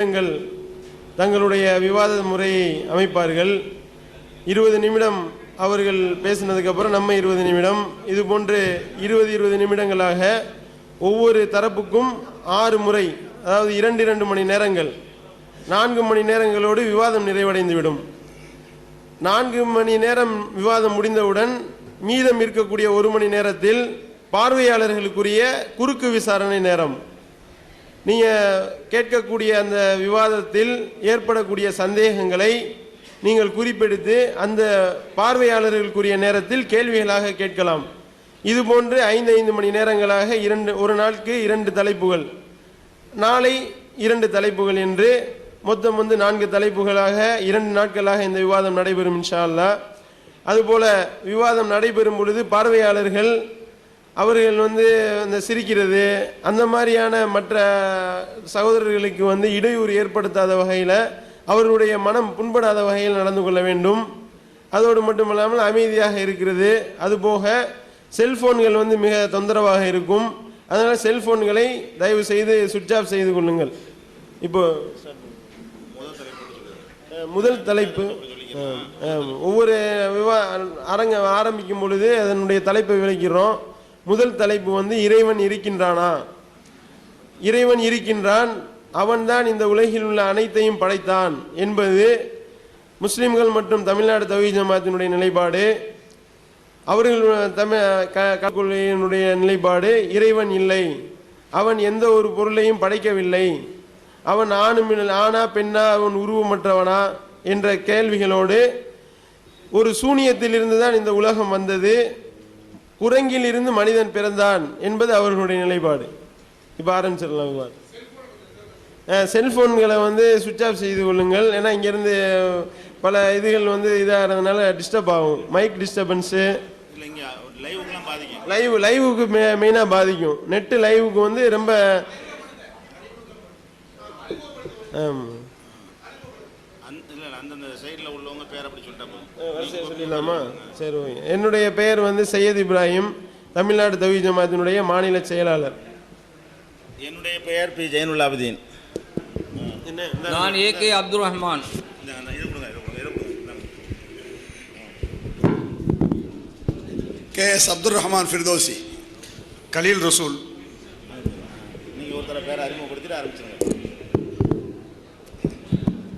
தங்களுடைய விவாத முறையை அமைப்பார்கள். 20 நிமிடம் அவர்கள் பேசினதுக்கப்புறம் நம்ம 20 நிமிடம், இது போன்று 20 நிமிடங்களாக ஒவ்வொரு தரப்புக்கும் 6 முறை, அதாவது 2 மணி நேரங்கள், 4 மணி நேரங்களோடு விவாதம் நிறைவடைந்துவிடும். 4 மணி நேரம் விவாதம் முடிந்தவுடன் மீதம் இருக்கக்கூடிய 1 மணி நேரத்தில் பார்வையாளர்களுக்குரிய குறுக்கு விசாரணை நேரம். நீங்கள் கேட்கக்கூடிய அந்த விவாதத்தில் ஏற்படக்கூடிய சந்தேகங்களை நீங்கள் குறிப்பெடுத்து அந்த பார்வையாளர்களுக்குரிய நேரத்தில் கேள்விகளாக கேட்கலாம். இதுபோன்று 5 மணி நேரங்களாக ஒரு நாளுக்கு 2 தலைப்புகள், நாளை 2 தலைப்புகள் என்று மொத்தம் 4 தலைப்புகளாக 2 நாட்களாக இந்த விவாதம் நடைபெறும் இன்ஷா அல்லாஹ். அதுபோல விவாதம் நடைபெறும் பொழுது பார்வையாளர்கள் அவர்கள் அந்த சிரிக்கிறது அந்த மாதிரியான மற்ற சகோதரர்களுக்கு இடையூறு ஏற்படுத்தாத வகையில், அவர்களுடைய மனம் புண்படாத வகையில் நடந்து கொள்ள வேண்டும். அதோடு மட்டுமல்லாமல் அமைதியாக இருக்கிறது. அதுபோக செல்போன்கள் மிக தொந்தரவாக இருக்கும். அதனால் செல்போன்களை தயவு செய்து சுவிட்ச் ஆஃப் செய்து கொள்ளுங்கள். இப்போ முதல் தலைப்பு, ஒவ்வொரு அரங்கம் ஆரம்பிக்கும் பொழுது அதனுடைய தலைப்பை விளக்கிறோம். முதல் தலைப்பு இறைவன் இருக்கின்றானா? இறைவன் இருக்கின்றான், அவன்தான் இந்த உலகில் உள்ள அனைத்தையும் படைத்தான் என்பது முஸ்லிம்கள் மற்றும் தமிழ்நாடு தௌஹீத் ஜமாத்தினுடைய நிலைப்பாடு. அவர்கள் கொள்கையினுடைய நிலைப்பாடு இறைவன் இல்லை, அவன் எந்த ஒரு பொருளையும் படைக்கவில்லை, அவன் ஆனா பெண்ணா, அவன் உருவமற்றவனா என்ற கேள்விகளோடு ஒரு சூனியத்திலிருந்து தான் இந்த உலகம் வந்தது, குரங்கில் இருந்து மனிதன் பிறந்தான் என்பது அவர்களுடைய நிலைப்பாடு. இப்போ ஆரம்பிச்சிடலாம். செல்போன்களை சுவிட்ச் ஆஃப் செய்து கொள்ளுங்கள். ஏன்னா இங்கேருந்து பல இதுகள் இதாகிறதுனால டிஸ்டர்ப் ஆகும். மைக் டிஸ்டர்பன்ஸு, லைவுக்கு மெயினாக பாதிக்கும். நெட்டு லைவுக்கு ரொம்ப சொல்லிடலாமா? சரி, என்னுடைய பெயர் சையத் இப்ராஹிம், தமிழ்நாடு தௌஹீத் ஜமாத்தினுடைய மாநில செயலாளர். என்னுடைய பெயர் பி ஜெயினுல் ஆபிதீன். நான் ஏகே அப்துல் ரஹ்மான். KS அப்துல் ரஹ்மான் ஃபிர்தோசி. கலீல் ரசூல். நீங்கள் ஒருத்தர பேரை அறிமுகப்படுத்திட்டு ஆரம்பிச்சுங்க.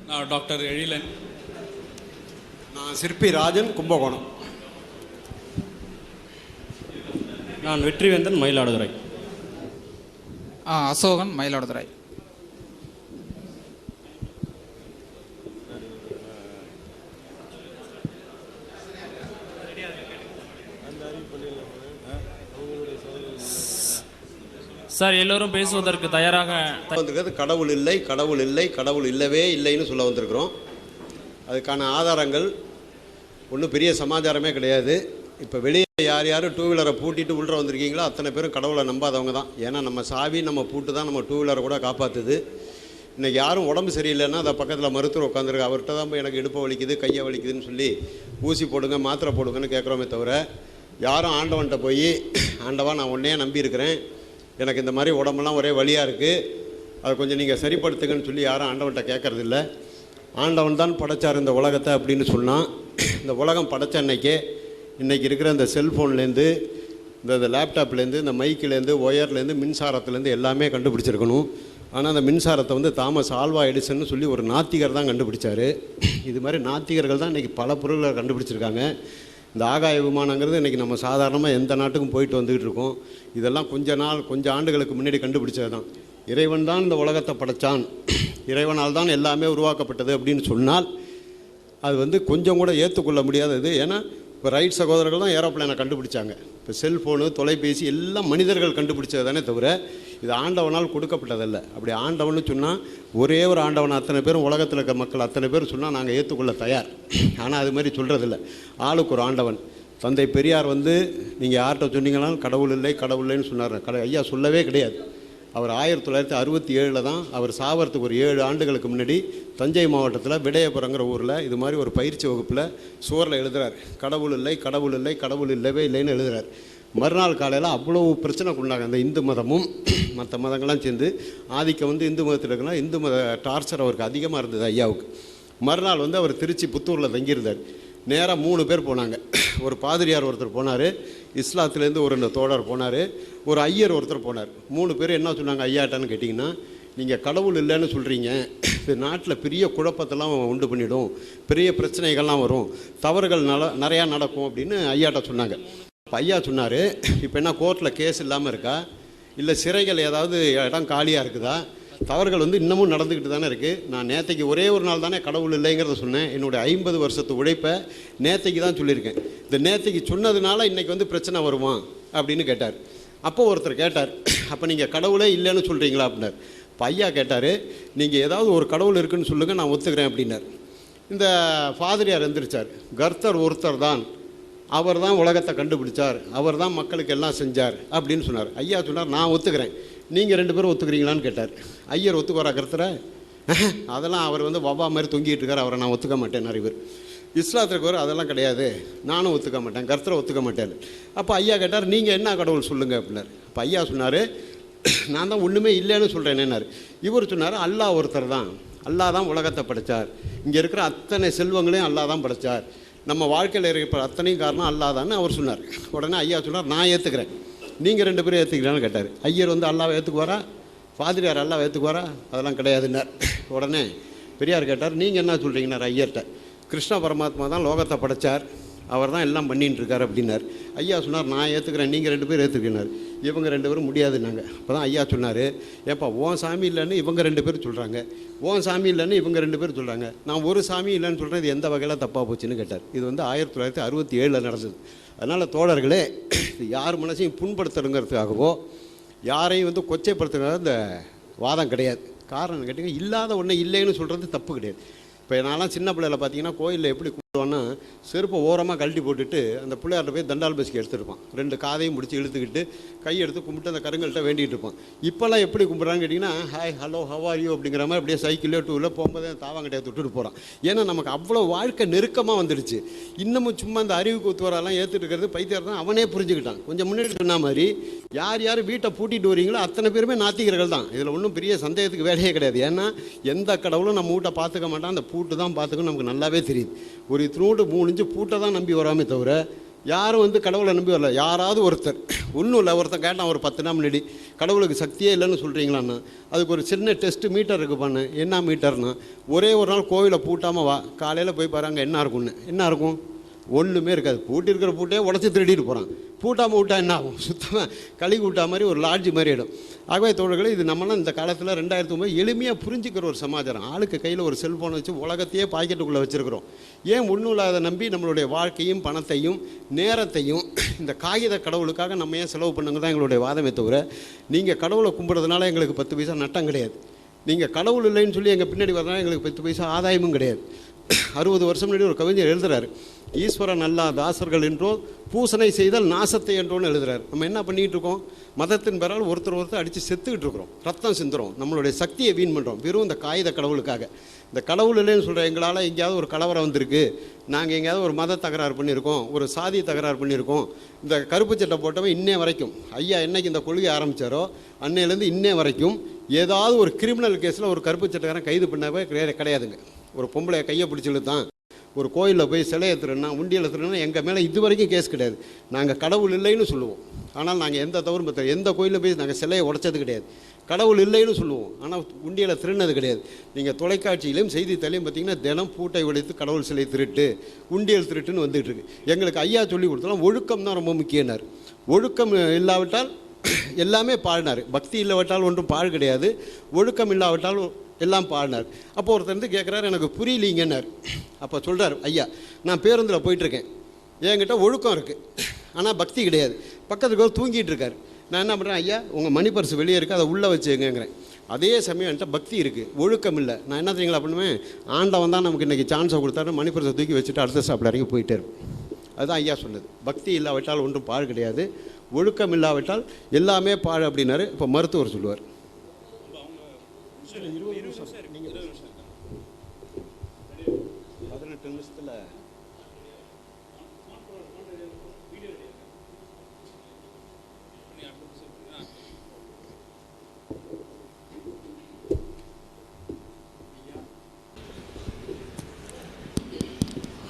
நான் டாக்டர் எழிலன். நான் சிற்பி ராஜன், கும்பகோணம். நான் வெற்றிவேந்தன், மயிலாடுதுறை. அசோகன், மயிலாடுதுறை. சார், எல்லோரும் பேசுவதற்கு தயாராக வந்திருக்கிறது. கடவுள் இல்லை, கடவுள் இல்லை, கடவுள் இல்லவே இல்லைன்னு சொல்ல வந்திருக்கிறோம். அதுக்கான ஆதாரங்கள் ஒன்றும் பெரிய சமாச்சாரமே கிடையாது. இப்போ வெளியே யார் யார் டூ வீலரை பூட்டிட்டு உள்ள வந்திருக்கீங்களோ அத்தனை பேரும் கடவுளை நம்பாதவங்க தான். ஏன்னா நம்ம சாவி, நம்ம பூட்டு தான் நம்ம டூ வீலரை கூட காப்பாற்றுது. இன்றைக்கி யாரும் உடம்பு சரியில்லைன்னா அதை பக்கத்தில் மருத்துவர் உட்காந்துருக்கு, அவர்கிட்ட தான் போய் எனக்கு இடுப்பை வலிக்குது, கையை வலிக்குதுன்னு சொல்லி ஊசி போடுங்க, மாத்திரை போடுங்கன்னு கேட்குறோமே தவிர, யாரும் ஆண்டவன்கிட்ட போய் ஆண்டவா நான் உன்னையே நம்பியிருக்கிறேன், எனக்கு இந்த மாதிரி உடம்பெல்லாம் ஒரே வலியாக இருக்குது, அதை கொஞ்சம் நீங்கள் சரிப்படுத்துங்கன்னு சொல்லி யாரும் ஆண்டவன்கிட்ட கேட்குறதில்ல. ஆண்டவன் தான் படைச்சார் இந்த உலகத்தை அப்படின்னு சொன்னால், இந்த உலகம் படைச்ச அன்னைக்கே இன்றைக்கி இருக்கிற இந்த செல்ஃபோன்லேருந்து, இந்த லேப்டாப்லேருந்து, இந்த மைக்கிலேருந்து, ஒயர்லேருந்து, மின்சாரத்துலேருந்து எல்லாமே கண்டுபிடிச்சிருக்கணும். ஆனால் அந்த மின்சாரத்தை தாமஸ் ஆல்வா எடிசன்னு சொல்லி ஒரு நாத்திகர் தான் கண்டுபிடிச்சார். இது மாதிரி நாத்திகர்கள் தான் இன்றைக்கி பல பொருள்களை கண்டுபிடிச்சிருக்காங்க. இந்த ஆகாய விமானங்கிறது இன்றைக்கி நம்ம சாதாரணமாக எந்த நாட்டுக்கும் போயிட்டு வந்துக்கிட்டு இருக்கோம். இதெல்லாம் கொஞ்சம் ஆண்டுகளுக்கு முன்னாடி கண்டுபிடிச்சது தான். இறைவன் தான் இந்த உலகத்தை படைத்தான், இறைவனால் தான் எல்லாமே உருவாக்கப்பட்டது அப்படின்னு சொன்னால் அது கொஞ்சம் கூட ஏற்றுக்கொள்ள முடியாதது. ஏன்னா இப்போ ரைட் சகோதரர்கள் தான் ஏரோப்ளைனை கண்டுபிடிச்சாங்க. இப்போ செல்ஃபோனு, தொலைபேசி எல்லாம் மனிதர்கள் கண்டுபிடிச்சது தானே தவிர இது ஆண்டவனால் கொடுக்கப்பட்டதில்லை. அப்படி ஆண்டவன்னு சொன்னால் ஒரே ஒரு ஆண்டவன் அத்தனை பேரும் உலகத்தில் இருக்க மக்கள் அத்தனை பேர் சொன்னால் நாங்கள் ஏற்றுக்கொள்ள தயார். ஆனால் அது மாதிரி சொல்கிறதில்ல. ஆளுக்கு ஒரு ஆண்டவன். தந்தை பெரியார் நீங்கள் யார்கிட்ட சொன்னீங்கன்னாலும் கடவுள் இல்லை, கடவுள் இல்லைன்னு சொன்னார். ஐயா சொல்லவே கிடையாது. அவர் 1967 தான் அவர் சாவறதுக்கு ஒரு 7 ஆண்டுகளுக்கு முன்னாடி தஞ்சை மாவட்டத்தில் விடையபுரங்கிற ஊரில் இது மாதிரி ஒரு பயிற்சி வகுப்பில் சுவரில் எழுதுகிறார், கடவுள் இல்லை, கடவுள் இல்லை, கடவுள் இல்லவே இல்லைன்னு எழுதுகிறார். மறுநாள் காலையில் அவ்வளோ பிரச்சனைக்குண்டாங்க. அந்த இந்து மதமும் மற்ற மதங்கள்லாம் சேர்ந்து ஆதிக்கம் வந்து இந்து மதத்தில் இருக்குன்னா இந்து மத டார்ச்சர் அவருக்கு அதிகமாக இருந்தது ஐயாவுக்கு. மறுநாள் வந்து அவர் திருச்சி புத்தூரில் தங்கியிருந்தார். நேராக 3 பேர் போனாங்க. ஒரு பாதிரியார் ஒருத்தர் போனார், இஸ்லாத்துலேருந்து ஒரு 2 தோழர் போனார், ஒரு ஐயர் ஒருத்தர் போனார். 3 பேர் என்ன சொன்னாங்க ஐயாட்டான்னு கேட்டிங்கன்னா, நீங்கள் கடவுள் இல்லைன்னு சொல்கிறீங்க, இது நாட்டில் பெரிய குழப்பத்தெல்லாம் உண்டு பண்ணிடும், பெரிய பிரச்சனைகள்லாம் வரும், தவறுகள் நிறையா நடக்கும் அப்படின்னு ஐயாட்ட சொன்னாங்க. இப்போ ஐயா சொன்னார், இப்போ என்ன கோர்ட்டில் கேஸ் இல்லாமல் இருக்கா, இல்லை சிறைகள் ஏதாவது இடம் காலியாக இருக்குதா, தவறுகள் வந்து இன்னமும் நடந்துக்கிட்டு தானே இருக்குது. நான் நேற்றைக்கு ஒரே ஒரு நாள் தானே கடவுள் இல்லைங்கிறத சொன்னேன். என்னுடைய 50 வருஷத்து உழைப்பை நேற்றைக்கு தான் சொல்லியிருக்கேன். இந்த நேற்றைக்கு சொன்னதுனால இன்றைக்கி வந்து பிரச்சனை வருமா அப்படின்னு கேட்டார். அப்போ ஒருத்தர் கேட்டார், அப்போ நீங்கள் கடவுளே இல்லைன்னு சொல்கிறீங்களா அப்படின்னார். இப்போ ஐயா கேட்டார், நீங்கள் ஏதாவது ஒரு கடவுள் இருக்குன்னு சொல்லுங்கள், நான் ஒத்துக்கிறேன் அப்படின்னார். இந்த ஃபாதரியார் எந்திரிச்சார், கர்த்தர் ஒருத்தர் தான், அவர் தான் உலகத்தை கண்டுபிடிச்சார், அவர் தான் மக்களுக்கு எல்லாம் செஞ்சார் அப்படின்னு சொன்னார். ஐயா சொன்னார், நான் ஒத்துக்கிறேன், நீங்கள் 2 பேரும் ஒத்துக்கிறீங்களான்னு கேட்டார். ஐயர் ஒத்துக்குவாரா கர்த்தரை? அதெல்லாம் அவர் வந்து வவ்வா மாதிரி தொங்கிட்டு இருக்கார், அவரை நான் ஒத்துக்க மாட்டேன். இவர் இஸ்லாத்திற்கு வர அதெல்லாம் கிடையாது, நானும் ஒத்துக்க மாட்டேன், கர்த்தரை ஒத்துக்க மாட்டேன். அப்போ ஐயா கேட்டார், நீங்கள் என்ன கடவுள் சொல்லுங்கள் அப்படின்னார். அப்போ ஐயா சொன்னார், நான் தான் ஒன்றுமே இல்லைன்னு சொல்கிறேன்னார். இவர் சொன்னார், அல்லாஹ் ஒருத்தர் தான், அல்லாஹ் தான் உலகத்தை படைத்தார், இங்கே இருக்கிற அத்தனை செல்வங்களையும் அல்லாஹ் தான் படைத்தார், நம்ம வாழ்க்கையில் இருக்கிற அத்தனையும் காரணம் அல்லாஹ் தான் அவர் சொன்னார். உடனே ஐயா சொன்னார், நான் ஏற்றுக்கிறேன், நீங்கள் 2 பேரும் ஏற்றுக்கலான்னு கேட்டார். ஐயர் வந்து அல்லாவை ஏற்றுக்குவாரா, ஃபாதரியார் அல்லாவை ஏற்றுக்குவாரா? அதெல்லாம் கிடையாதுன்னார். உடனே பெரியார் கேட்டார், நீங்கள் என்ன சொல்கிறீங்கன்னார் ஐயர்கிட்ட. கிருஷ்ண பரமாத்மா தான் லோகத்தை படைத்தார், அவர் தான் எல்லாம் பண்ணின்னு இருக்கார் அப்படின்னார். ஐயா சொன்னார், நான் ஏற்றுக்கிறேன், நீங்கள் 2 பேரும் ஏற்றுக்கினார். இவங்க 2 பேரும் முடியாதுன்னாங்க. அப்போ தான் ஐயா சொன்னார், ஏப்பா உன் சாமி இல்லைன்னு இவங்க 2 பேர் சொல்கிறாங்க, உன் சாமி இல்லைன்னு இவங்க 2 பேர் சொல்கிறாங்க, நான் ஒரு சாமி இல்லைன்னு சொல்கிறேன், இது எந்த வகையில் தப்பாக போச்சுன்னு கேட்டார். இது வந்து 1967 நடந்தது. அதனால் தோழர்களே, யார் மனசையும் புண்படுத்துறங்கிறதுக்காகவோ யாரையும் வந்து கொச்சைப்படுத்துறதுக்காக இந்த வாதம் கிடையாது. காரணம் கேட்டிங்கன்னா, இல்லாத ஒன்று இல்லைன்னு சொல்கிறது தப்பு கிடையாது. இப்போ நான்லாம் சின்ன பிள்ளையில் பார்த்தீங்கன்னா கோயிலில் எப்படி கும்பிடுவான்னா, செருப்பை ஓரமாக கழட்டி போட்டுட்டு அந்த பிள்ளையார்ட்ட போய் தண்டால் பசிக்கு எடுத்துருப்பான், 2 காதையும் முடிச்சு இழுத்துக்கிட்டு கையெடுத்து கும்பிட்டு அந்த கருங்கள்கிட்ட வேண்டிகிட்டு இருப்பான். இப்போல்லாம் எப்படி கும்பிட்றான்னு கேட்டிங்கன்னா, hi hello how are you அப்படிங்கிற மாதிரி அப்படியே சைக்கிளோ டூவில் போகும்போது தாவாங்கட்டையை தொட்டுட்டு போகிறான். ஏன்னா நமக்கு அவ்வளோ வாழ்க்கை நெருக்கமாக வந்துடுச்சு. இன்னமும் சும்மா அந்த அறிவுக்கு ஒத்துவரெல்லாம் ஏற்றுட்டு இருக்கிறது பைத்தியர் தான் அவனே புரிஞ்சுக்கிட்டான். கொஞ்சம் முன்னாடி சொன்ன மாதிரி யார் யார் வீட்டை பூட்டிட்டு வரீங்களோ அத்தனை பேருமே நாத்திகர்கள் தான். இதில் ஒன்றும் பெரிய சந்தேகத்துக்கு வேலையே கிடையாது. ஏன்னா எந்த கடவுளும் நம்ம வீட்டை பார்த்துக்க மாட்டான், அந்த பூட்டு தான் பார்த்துக்கணும், நமக்கு நல்லாவே தெரியுது. ஒரு இத்தினோடு 3 இன்ச்சு பூட்டை தான் நம்பி வராமே தவிர யாரும் வந்து கடவுளை நம்பி வரல. யாராவது ஒருத்தர் ஒன்றும் இல்லை, ஒருத்தர் கேட்டான் ஒரு 10 நாள் முன்னாடி, கடவுளுக்கு சக்தியே இல்லைன்னு சொல்கிறீங்களான்னா, அதுக்கு ஒரு சின்ன டெஸ்ட் மீட்டர் இருக்குது பண்ணு. என்ன மீட்டர்னா, ஒரே ஒரு நாள் கோவிலை பூட்டாமல் வா, காலையில் போய் பாருங்க என்ன இருக்கும்னு. என்ன இருக்கும்? ஒன்றுமே இருக்காது. பூட்டிருக்கிற பூட்டையே உடச்சி திருடிட்டு போகிறான். பூட்டாமல் விட்டா என்ன ஆகும்? சுத்தமாக கழுகி விட்டா மாதிரி ஒரு லாட்ஜி மாதிரி இடம். ஆகவே தோழர்களே, இது நம்மளாம் இந்த காலத்தில் 2009 எளிமையாக புரிஞ்சிக்கிற ஒரு சமாச்சாரம். ஆளுக்கு கையில் ஒரு செல்ஃபோனை வச்சு உலகத்தையே பாக்கெட்டுக்குள்ளே வச்சுருக்கிறோம். ஏன் ஒன்றும் இல்லாத நம்பி நம்மளுடைய வாழ்க்கையும் பணத்தையும் நேரத்தையும் இந்த காகித கடவுளுக்காக நம்ம ஏன் செலவு பண்ணுங்க தான் எங்களுடைய வாதமே தவிர, நீங்கள் கடவுளை கும்பிட்றதுனால எங்களுக்கு 10 பைசா நட்டம் கிடையாது. நீங்கள் கடவுள் இல்லைன்னு சொல்லி எங்கள் பின்னாடி வரதுனால எங்களுக்கு 10 பைசா ஆதாயமும் கிடையாது. 60 வருஷம் முன்னாடி ஒரு கவிஞர் எழுதுறாரு, ஈஸ்வரன் அல்லா தாசர்கள் என்றோ பூசனை செய்தால் நாசத்தை என்றோன்னு எழுதுறாரு. நம்ம என்ன பண்ணிகிட்டு இருக்கோம்? மதத்தின் பெறால் ஒருத்தர் அடித்து செத்துக்கிட்டு இருக்கிறோம், ரத்தம் சிந்துறோம், நம்மளுடைய சக்தியை வீண் பண்ணுறோம் வெறும் இந்த காகித கடவுளுக்காக. இந்த கடவுள் இல்லைன்னு சொல்கிற எங்களால் எங்கேயாவது ஒரு கலவரம் வந்திருக்கு, நாங்கள் எங்கேயாவது ஒரு மத தகராறு பண்ணியிருக்கோம், ஒரு சாதி தகராறு பண்ணியிருக்கோம், இந்த கருப்பு சட்டை போட்டவன் இன்னே வரைக்கும், ஐயா என்னைக்கு இந்த கொள்கை ஆரம்பித்தாரோ அன்னையிலேருந்து இன்னே வரைக்கும் ஏதாவது ஒரு கிரிமினல் கேஸில் ஒரு கருப்பு சட்டைக்காரன் கைது பண்ணவே கிடையாதுங்க. ஒரு பொம்பளையை கையை பிடிச்சிட்டு தான் ஒரு கோயிலில் போய் சிலையை திருன்னா, உண்டியலை திருன்னா எங்கள் மேலே இது வரைக்கும் கேஸ் கிடையாது. நாங்கள் கடவுள் இல்லைன்னு சொல்லுவோம், ஆனால் நாங்கள் எந்த தவறும் பற்ற எந்த கோயிலில் போய் நாங்கள் சிலையை உடைச்சது கிடையாது. கடவுள் இல்லைன்னு சொல்லுவோம், ஆனால் உண்டியலை திருநது கிடையாது. நீங்கள் தொலைக்காட்சியிலையும் செய்தித்தாலையும் பார்த்தீங்கன்னா தினம் பூட்டை உடைத்து கடவுள் சிலை திருட்டு, உண்டியல் திருட்டுன்னு வந்துட்டு இருக்கு. எங்களுக்கு ஐயா சொல்லி கொடுத்தாலும் ஒழுக்கம் தான் ரொம்ப முக்கியனார். ஒழுக்கம் இல்லாவிட்டால் எல்லாமே பாடினார். பக்தி இல்லாவிட்டால் ஒன்றும் பாழ் கிடையாது, ஒழுக்கம் இல்லாவிட்டால் எல்லாம் பாடினார். அப்போ ஒருத்தர் வந்து கேட்குறாரு, எனக்கு புரியலீங்கன்னார். அப்போ சொல்கிறார், ஐயா நான் பேருந்தில் போயிட்டுருக்கேன், என்கிட்ட ஒழுக்கம் இருக்குது ஆனால் பக்தி கிடையாது, பக்கத்துக்கு ஒரு தூங்கிட்டு இருக்கார். நான் என்ன பண்ணுறேன், ஐயா உங்கள் மணி பர்ஸ் வெளியே இருக்குது, அதை உள்ளே வச்சுங்கிறேன். அதே சமயம் என்கிட்ட பக்தி இருக்குது, ஒழுக்கம் இல்லை. நான் என்ன தெரியுங்களா பண்ணுவேன், ஆண்டவன் தான் நமக்கு இன்றைக்கி சான்ஸை கொடுத்தாரு, மணி பர்ஸை தூக்கி வச்சுட்டு அடுத்த ஸ்டாப்பில் இறங்கி போயிட்டே இருப்பேன். அதுதான் ஐயா சொன்னது. பக்தி இல்லாவிட்டால் ஒன்றும் பாழ் கிடையாது, ஒழுக்கம் இல்லாவிட்டால் எல்லாமே பாழ் அப்படின்னாரு. இப்போ மருத்துவர் சொல்லுவார். 18 நிமிஷத்தில்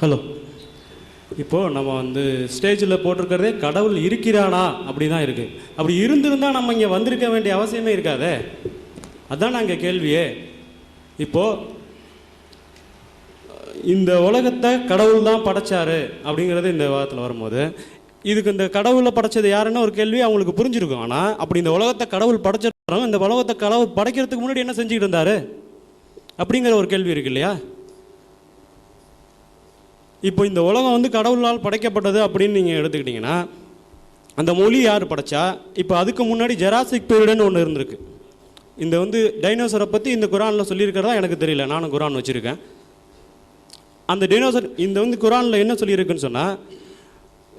ஹலோ. இப்போது நம்ம வந்து ஸ்டேஜில் போட்டிருக்கிறதே கடவுள் இருக்கிறானா அப்படி தான் இருக்குது. அப்படி இருந்திருந்தால் நம்ம இங்கே வந்திருக்க வேண்டிய அவசியமே இருக்காதே. அதான் நாங்கள் கேள்வியே. இப்போது இந்த உலகத்தை கடவுள் தான் படைச்சாரு அப்படிங்கிறது இந்த வாதத்தில் வரும்போது, இதுக்கு இந்த கடவுளை படைச்சது யாருன்னு ஒரு கேள்வி அவங்களுக்கு புரிஞ்சிருக்கும். ஆனால் அப்படி இந்த உலகத்தை கடவுள் படைச்சிருக்கிறோம், இந்த உலகத்தை கடவுள் படைக்கிறதுக்கு முன்னாடி என்ன செஞ்சுக்கிட்டு இருந்தாரு அப்படிங்கிற ஒரு கேள்வி இருக்கு இல்லையா? இப்போ இந்த உலகம் வந்து கடவுளால் படைக்கப்பட்டது அப்படின்னு நீங்கள் எடுத்துக்கிட்டிங்கன்னா, அந்த மொழி யார் படைச்சா? இப்போ அதுக்கு முன்னாடி ஜெராசிக் பீரியடுன்னு ஒன்று இருந்திருக்கு. இந்த வந்து டைனோசரை பற்றி இந்த குரானில் சொல்லியிருக்கிறதா எனக்கு தெரியல, நானும் குரான் வச்சுருக்கேன். அந்த டைனோசர் இந்த வந்து குரானில் என்ன சொல்லியிருக்குன்னு சொன்னால்,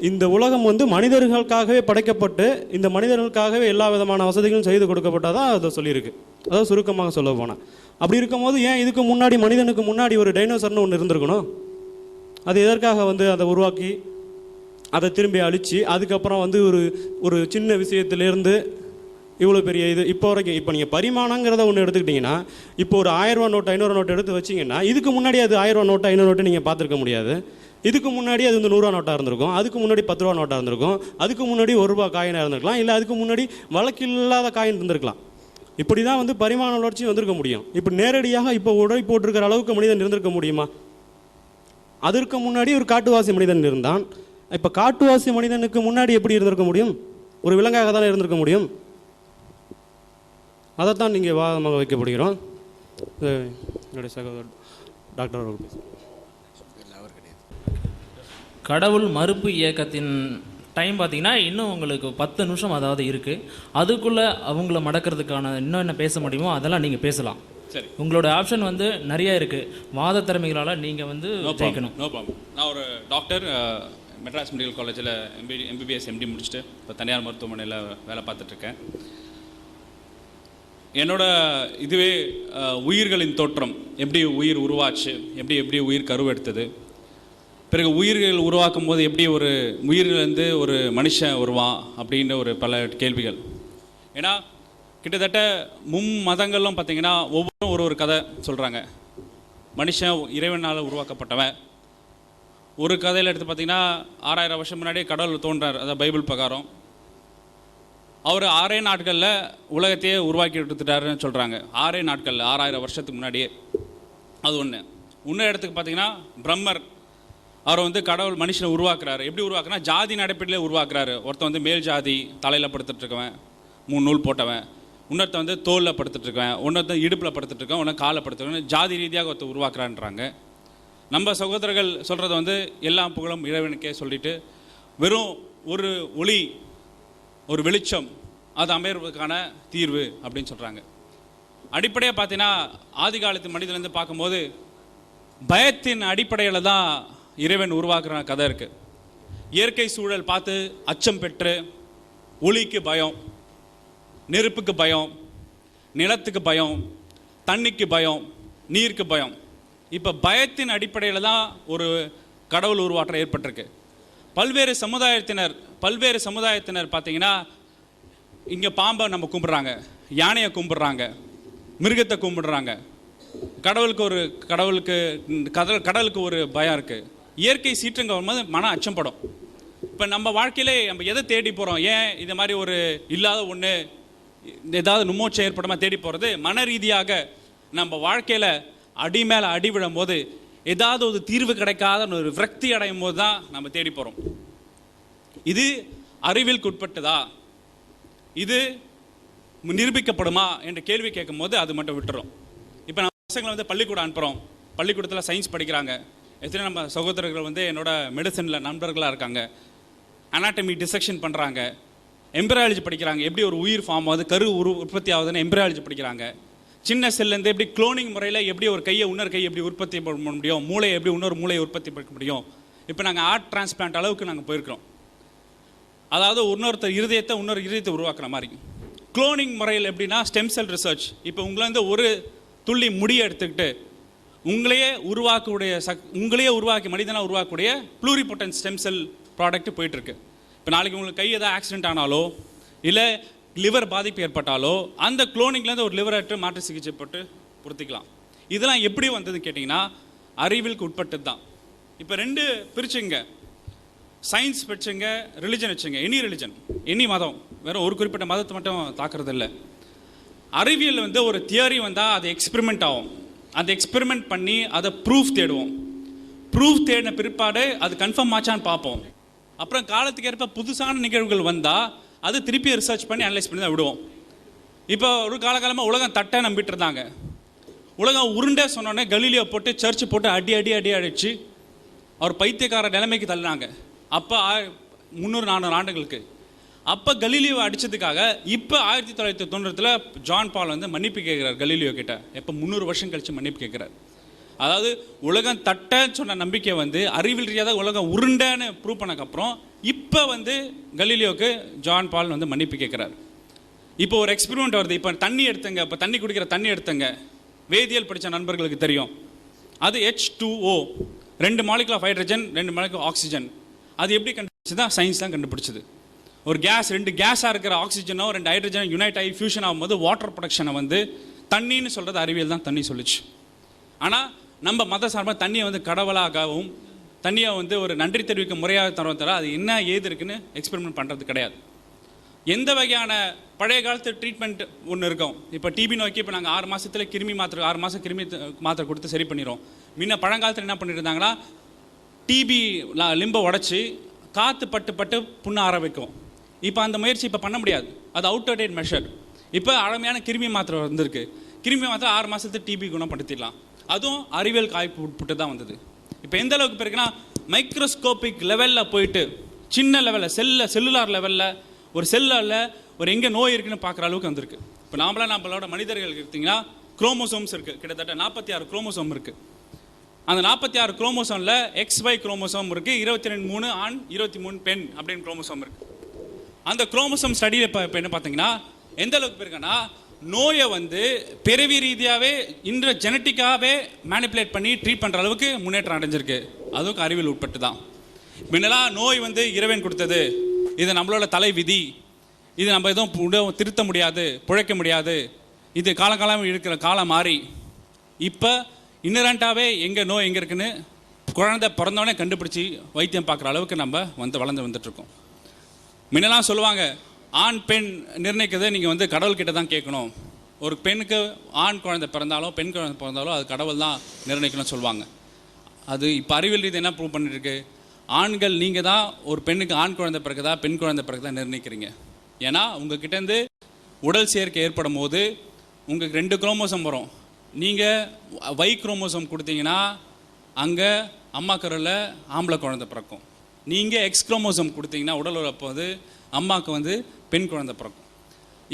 இந்த உலகம் வந்து மனிதர்களுக்காகவே படைக்கப்பட்டு இந்த மனிதர்களுக்காகவே எல்லா விதமான வசதிகளும் செய்து கொடுக்கப்பட்டதான் அதை சொல்லியிருக்கு. அதாவது சுருக்கமாக சொல்ல போனால், அப்படி இருக்கும்போது ஏன் இதுக்கு முன்னாடி மனிதனுக்கு முன்னாடி ஒரு டைனோசர்னு ஒன்று இருந்திருக்கணும்? அது எதற்காக வந்து அதை உருவாக்கி அதை திரும்பி அழித்து அதுக்கப்புறம் வந்து ஒரு சின்ன விஷயத்திலேருந்து இவ்வளோ பெரிய இது இப்போ வரைக்கும். இப்போ நீங்கள் பரிமாணங்கிறத ஒன்று எடுத்துக்கிட்டிங்கன்னா, இப்போ ஒரு 1000 ரூபா நோட்டு 500 நோட்டு எடுத்து வச்சிங்கன்னா, இதுக்கு முன்னாடி அது 1000 ரூபா நோட்டு 500 நோட்டு நீங்கள் பார்த்துருக்க முடியாது. இதுக்கு முன்னாடி அது வந்து 100 ரூபா நோட்டாக இருந்திருக்கும், அதுக்கு முன்னாடி 10 ரூபா நோட்டாக இருந்திருக்கும், அதுக்கு முன்னாடி 1 ரூபா காயினாக இருந்திருக்கலாம், இல்லை அதுக்கு முன்னாடி வழக்கில்லாத காயின் இருந்திருக்கலாம். இப்படி தான் வந்து பரிமாண வளர்ச்சி வந்திருக்க முடியும். இப்போ நேரடியாக இப்போ உடை போட்டிருக்கிற அளவுக்கு மனிதன் இருந்திருக்க முடியுமா? அதற்கு முன்னாடி ஒரு காட்டுவாசி மனிதன் இருந்தான். இப்போ காட்டுவாசி மனிதனுக்கு முன்னாடி எப்படி இருந்திருக்க முடியும்? ஒரு விலங்காக தானே இருந்திருக்க முடியும். அதைத்தான் நீங்கள் வாதமாக வைக்கப்படுகிறோம். என்னுடைய சகோதரர் டாக்டர் அவர்கள் கடவுள் மறுப்பு இயக்கத்தின் டைம் பார்த்தீங்கன்னா இன்னும் உங்களுக்கு 10 நிமிஷம் அதாவது இருக்குது. அதுக்குள்ளே அவங்கள மடக்கிறதுக்கான இன்னும் என்ன பேச முடியுமோ அதெல்லாம் நீங்கள் பேசலாம். சரி, உங்களோட ஆப்ஷன் வந்து நிறைய இருக்குது. வாத திறமைகளால் நீங்கள் வந்து ஜெயிக்கணும். No problem. நான் ஒரு டாக்டர், மெட்ராஸ் மெடிக்கல் காலேஜில் எம்பிபிஎஸ் எம்டி முடிச்சுட்டு இப்போ தனியார் மருத்துவமனையில் வேலை பார்த்துட்ருக்கேன். என்னோட இதுவே உயிர்களின் தோற்றம், எப்படி உயிர் உருவாச்சு, எப்படி உயிர் கருவெடுத்தது, பிறகு உயிர்கள் உருவாக்கும் போது எப்படி ஒரு உயிரிலேருந்து ஒரு மனுஷன் வருவான் அப்படின்ற ஒரு பல கேள்விகள். ஏன்னா கிட்டத்தட்ட மதங்களும் பார்த்திங்கன்னா ஒவ்வொன்றும் ஒரு கதை சொல்கிறாங்க. மனுஷன் இறைவனால் உருவாக்கப்பட்டவன். ஒரு கதையில் எடுத்து பார்த்திங்கன்னா 6000 வருஷம் முன்னாடியே கடவுள் தோன்றார், அதாவது பைபிள் பிரகாரம். அவர் 6 நாட்களில் உலகத்தையே உருவாக்கி எடுத்துட்டாருன்னு சொல்கிறாங்க. 6 நாட்களில் 6000 வருஷத்துக்கு முன்னாடியே. அது ஒன்று. இன்னொரு இடத்துக்கு பார்த்திங்கன்னா பிரம்மர், அவர் வந்து கடவுள் மனுஷனை உருவாக்குறாரு. எப்படி உருவாக்குனா ஜாதியின் அடிப்படையில் உருவாக்குறாரு. ஒருத்தன் வந்து மேல் ஜாதி தலையில் படுத்துட்ருக்கவன், 3 நூல் போட்டவன், இன்னொருத்த வந்து தோலில் படுத்துட்ருக்கவன், இன்னொருத்த இடுப்பில் படுத்துட்ருக்கவன், ஒன்று காலில் படுத்துருக்கவன், ஜாதி ரீதியாக ஒருத்தர் உருவாக்குறான்றாங்க. நம்ம சகோதரர்கள் சொல்கிறது வந்து எல்லா புகழும் இறைவனுக்கே சொல்லிட்டு வெறும் ஒரு ஒளி, ஒரு வெளிச்சம், அது அமைவதற்கான தீர்வு அப்படின்னு சொல்கிறாங்க. அடிப்படையாக பார்த்தீங்கன்னா ஆதி காலத்து மனிதன்லேருந்து பார்க்கும்போது பயத்தின் அடிப்படையில் தான் இறைவன் உருவாக்குற கதை இருக்குது. இயற்கை சூழல் பார்த்து அச்சம் பெற்று ஒளிக்கு பயம், நெருப்புக்கு பயம், நிலத்துக்கு பயம், தண்ணிக்கு பயம், நீருக்கு பயம். இப்போ பயத்தின் அடிப்படையில் தான் ஒரு கடவுள் உருவாற்றம் ஏற்பட்டிருக்கு. பல்வேறு சமுதாயத்தினர் பார்த்தீங்கன்னா இங்கே பாம்பை நம்ம கும்பிட்றாங்க, யானையை கும்பிட்றாங்க, மிருகத்தை கும்பிடுறாங்க. கடவுளுக்கு ஒரு பயம் இருக்குது. இயற்கை சீற்றங்கள் வரும்போது மன அச்சம்படும். இப்போ நம்ம வாழ்க்கையிலே நம்ம எதை தேடி போகிறோம்? ஏன் இது மாதிரி ஒரு இல்லாத ஒன்று ஏதாவது நுமோச்சம் ஏற்படாமல் தேடி போகிறது? மன ரீதியாக நம்ம வாழ்க்கையில் அடி மேலே அடி விழும் போது ஏதாவது ஒரு தீர்வு கிடைக்காத ஒரு விரக்தி அடையும் போது தான் நம்ம தேடி போகிறோம். இது அறிவியலுக்கு உட்பட்டதா? இது நிரூபிக்கப்படுமா என்ற கேள்வி கேட்கும் போது அது மட்டும் விட்டுறோம். இப்போ நம்ம பசங்களை வந்து பள்ளிக்கூடம் அனுப்புகிறோம். பள்ளிக்கூடத்தில் சயின்ஸ் படிக்கிறாங்க. எத்தனை நம்ம சகோதரர்கள் வந்து என்னோட மெடிசனில் நண்பர்களாக இருக்காங்க. அனாட்டமி டிசெக்ஷன் பண்ணுறாங்க, எம்பிரியாலஜி படிக்கிறாங்க. எப்படி ஒரு உயிர் ஃபார்ம் ஆகுது, கரு உற்பத்தி ஆகுதுன்னு எம்பிரியாலஜி படிக்கிறாங்க. சின்ன செல்லேருந்து எப்படி குளோனிங் முறையில் எப்படி ஒரு கையை இன்னொரு கையை எப்படி உற்பத்தி பண்ண முடியும், மூளையை எப்படி இன்னொரு மூளையை உற்பத்தி பண்ண முடியும். இப்போ நாங்கள் ஹார்ட் டிரான்ஸ்பிளான்ட் அளவுக்கு நாங்கள் போயிருக்கிறோம். அதாவது இன்னொருத்தர் இன்னொரு இருதயத்தை உருவாக்குற மாதிரி. குளோனிங் முறையில் எப்படின்னா ஸ்டெம் செல் ரிசர்ச். இப்போ உங்களை ஒரு துள்ளி முடியை எடுத்துக்கிட்டு உங்களையே உருவாக்கி மனிதனாக உருவாக்கக்கூடிய ப்ளூரிபொட்டன்ட் ஸ்டெம் செல் ப்ராடக்ட் போயிட்டுருக்கு. இப்போ நாளைக்கு உங்களுக்கு கை ஏதாவது ஆக்சிடென்ட் ஆனாலோ இல்லை லிவர் பாதிப்பு ஏற்பட்டாலோ அந்த குளோனிங்லேருந்து ஒரு லிவர் அற்று மாற்று சிகிச்சை போட்டு பொறுத்திக்கலாம். இதெல்லாம் எப்படி வந்ததுன்னு கேட்டிங்கன்னா அறிவியலுக்கு உட்பட்டது தான். இப்போ 2 பிரிச்சுங்க, சயின்ஸ் வச்சுங்க, ரிலிஜன் வச்சுங்க. எனி ரிலிஜன், எனி மதம், வேற ஒரு குறிப்பிட்ட மதத்தை மட்டும் தாக்குறது இல்லை. அறிவியல் வந்து ஒரு தியரி வந்தால் அது எக்ஸ்பெரிமெண்ட் ஆகும். அந்த எக்ஸ்பெரிமெண்ட் பண்ணி அதை ப்ரூஃப் தேடுவோம். ப்ரூஃப் தேடின பிற்பாடு அது கன்ஃபார்ம் ஆச்சான்னு பார்ப்போம். அப்புறம் காலத்துக்கு ஏற்ப புதுசான நிகழ்வுகள் வந்தால் அது திருப்பி ரிசர்ச் பண்ணி அனலைஸ் பண்ணி தான் விடுவோம். இப்போ ஒரு காலகாலமாக உலகம் தட்டை நம்பிட்டு இருந்தாங்க. உலகம் உருண்டை சொன்னோடனே கலீலியோ போட்டு சர்ச்சு போட்டு அடி அடிச்சு அவர் பைத்தியக்கார நிலைமைக்கு தள்ளினாங்க. அப்போ 300-400 ஆண்டுகளுக்கு அப்போ கலீலியோ அடித்ததுக்காக இப்போ 1990 ஜான் பால் வந்து மன்னிப்பு கேட்குறார் கலீலியோ கிட்ட. எப்போ 300 வருஷம் கழித்து மன்னிப்பு கேட்குறார். அதாவது உலகம் தட்டைன்னு சொன்ன நம்பிக்கை வந்து அறிவியல் ரீதியாக உலகம் உருண்டைன்னு ப்ரூவ் பண்ணக்கப்புறம் இப்போ வந்து கலீலியோவுக்கு ஜான் பால் வந்து மன்னிப்பு கேட்குறாரு. இப்போ ஒரு எக்ஸ்பெரிமெண்ட் வருது. இப்போ தண்ணி எடுத்துங்க, இப்போ தண்ணி குடிக்கிற தண்ணி எடுத்துங்க, வேதியியல் படித்த நண்பர்களுக்கு தெரியும். அது H2O, 2 molecule of hydrogen, 2 molecule oxygen. அது எப்படி கண்டுபிடிச்சது தான் சயின்ஸ் தான் கண்டுபிடிச்சது. ஒரு கேஸ், 2 கேஸாக இருக்கிற ஆக்சிஜனோ 2 ஹைட்ரஜன் யுனைட் ஆகி ஃபியூஷன் ஆகும்போது வாட்டர் ப்ரொடக்ஷனை வந்து தண்ணின்னு சொல்கிறது அறிவியல் தான் தண்ணி சொல்லிச்சு. ஆனால் நம்ம மத சார்பாக தண்ணியை வந்து கடவுளாகவும் தண்ணியை வந்து ஒரு நன்றி தெரிவிக்க முறையாக தர அது என்ன ஏது இருக்குன்னு எக்ஸ்பெரிமெண்ட் பண்ணுறது கிடையாது. எந்த வகையான பழைய காலத்து ட்ரீட்மெண்ட் ஒன்று இருக்கும். இப்போ டிபி நோய்க்கு இப்போ நாங்கள் 6 மாதத்தில் கிருமி மாத்திரை 6 மாதம் கிருமி மாத்திரை கொடுத்து சரி பண்ணிடுறோம். முன்ன பழங்காலத்தில் என்ன பண்ணிட்டு இருந்தாங்கன்னா டிபி லிம்பை உடச்சி காற்று பட்டு புண்ண ஆற வைக்கும். இப்போ அந்த முயற்சி இப்போ பண்ண முடியாது. அது அவுட்டேட்டட் மெஷர். இப்போ அழமையான கிருமி மாத்திரை வந்திருக்கு. கிருமி மாத்திரை 6 மாதத்துக்கு டிபி குணப்படுத்திடலாம். அதுவும் அறிவியல் காய்ப்பு உட்பட்டு தான் வந்தது. இப்போ எந்த அளவுக்கு பிறகுனா மைக்ரோஸ்கோபிக் லெவலில் போயிட்டு சின்ன லெவலில் செல்லுலார் லெவலில் ஒரு செல்லில் ஒரு எங்கே நோய் இருக்குன்னு பார்க்குற அளவுக்கு வந்திருக்கு. இப்போ நம்மளோட மனிதர்கள் எடுத்திங்கன்னா குரோமோசோம்ஸ் இருக்குது. கிட்டத்தட்ட 46 குரோமோசோம் இருக்குது. அந்த 46 குரோமோசோமில் XY குரோமோசோம் இருக்குது, 22 ஆண் 23 பெண் அப்படின்னு குரோமோசோம் இருக்குது. அந்த குரோமோசோம் ஸ்டடியில் இப்போ என்ன பார்த்தீங்கன்னா எந்த அளவுக்கு போயிருக்குன்னா நோயை வந்து பிறவி ரீதியாகவே இன்ற ஜெனட்டிக்காகவே மேனிப்புலேட் பண்ணி ட்ரீட் பண்ணுற அளவுக்கு முன்னேற்றம் அடைஞ்சிருக்கு. அதுவும் அறிவியல் உட்பட்டு தான். முன்னெல்லாம் நோய் வந்து இறைவன் கொடுத்தது, இது நம்மளோட தலை விதி, இது நம்ம எதுவும் திருத்த முடியாது, பிழைக்க முடியாது, இது காலகாலம் இருக்கிற காலம் மாறி இப்போ இன்னரண்டாகவே எங்கே நோய் எங்கே இருக்குன்னு குழந்தை பிறந்தோடனே கண்டுபிடிச்சி வைத்தியம் பார்க்குற அளவுக்கு நம்ம வளர்ந்து வந்துட்டுருக்கோம். முன்னெல்லாம் சொல்லுவாங்க ஆண் பெண் நிர்ணயிக்கிறதை நீங்கள் வந்து கடவுள்கிட்ட தான் கேட்கணும். ஒரு பெண்ணுக்கு ஆண் குழந்தை பிறந்தாலும் பெண் குழந்தை பிறந்தாலும் அது கடவுள் தான் நிர்ணயிக்கணும்னு சொல்லுவாங்க. அது இப்போ அறிவியல் ரீதி என்ன ப்ரூவ் பண்ணிட்டுருக்கு, ஆண்கள் நீங்கள் தான் ஒரு பெண்ணுக்கு ஆண் குழந்தை பிறகுதா பெண் குழந்தை பிறகுதா நிர்ணயிக்கிறீங்க. ஏன்னா உங்ககிட்டேருந்து உடல் சேர்க்கை ஏற்படும் போது உங்களுக்கு 2 குரோமோசோம் வரும். நீங்கள் Y குரோமோசோம் கொடுத்தீங்கன்னா அங்கே அம்மா கருவில் ஆம்பளை குழந்தை பிறக்கும். நீங்கள் X குரோமோசோம் கொடுத்தீங்கன்னா உடல் உறப்போது அம்மாவுக்கு வந்து பெண் குழந்தை பிறக்கும்.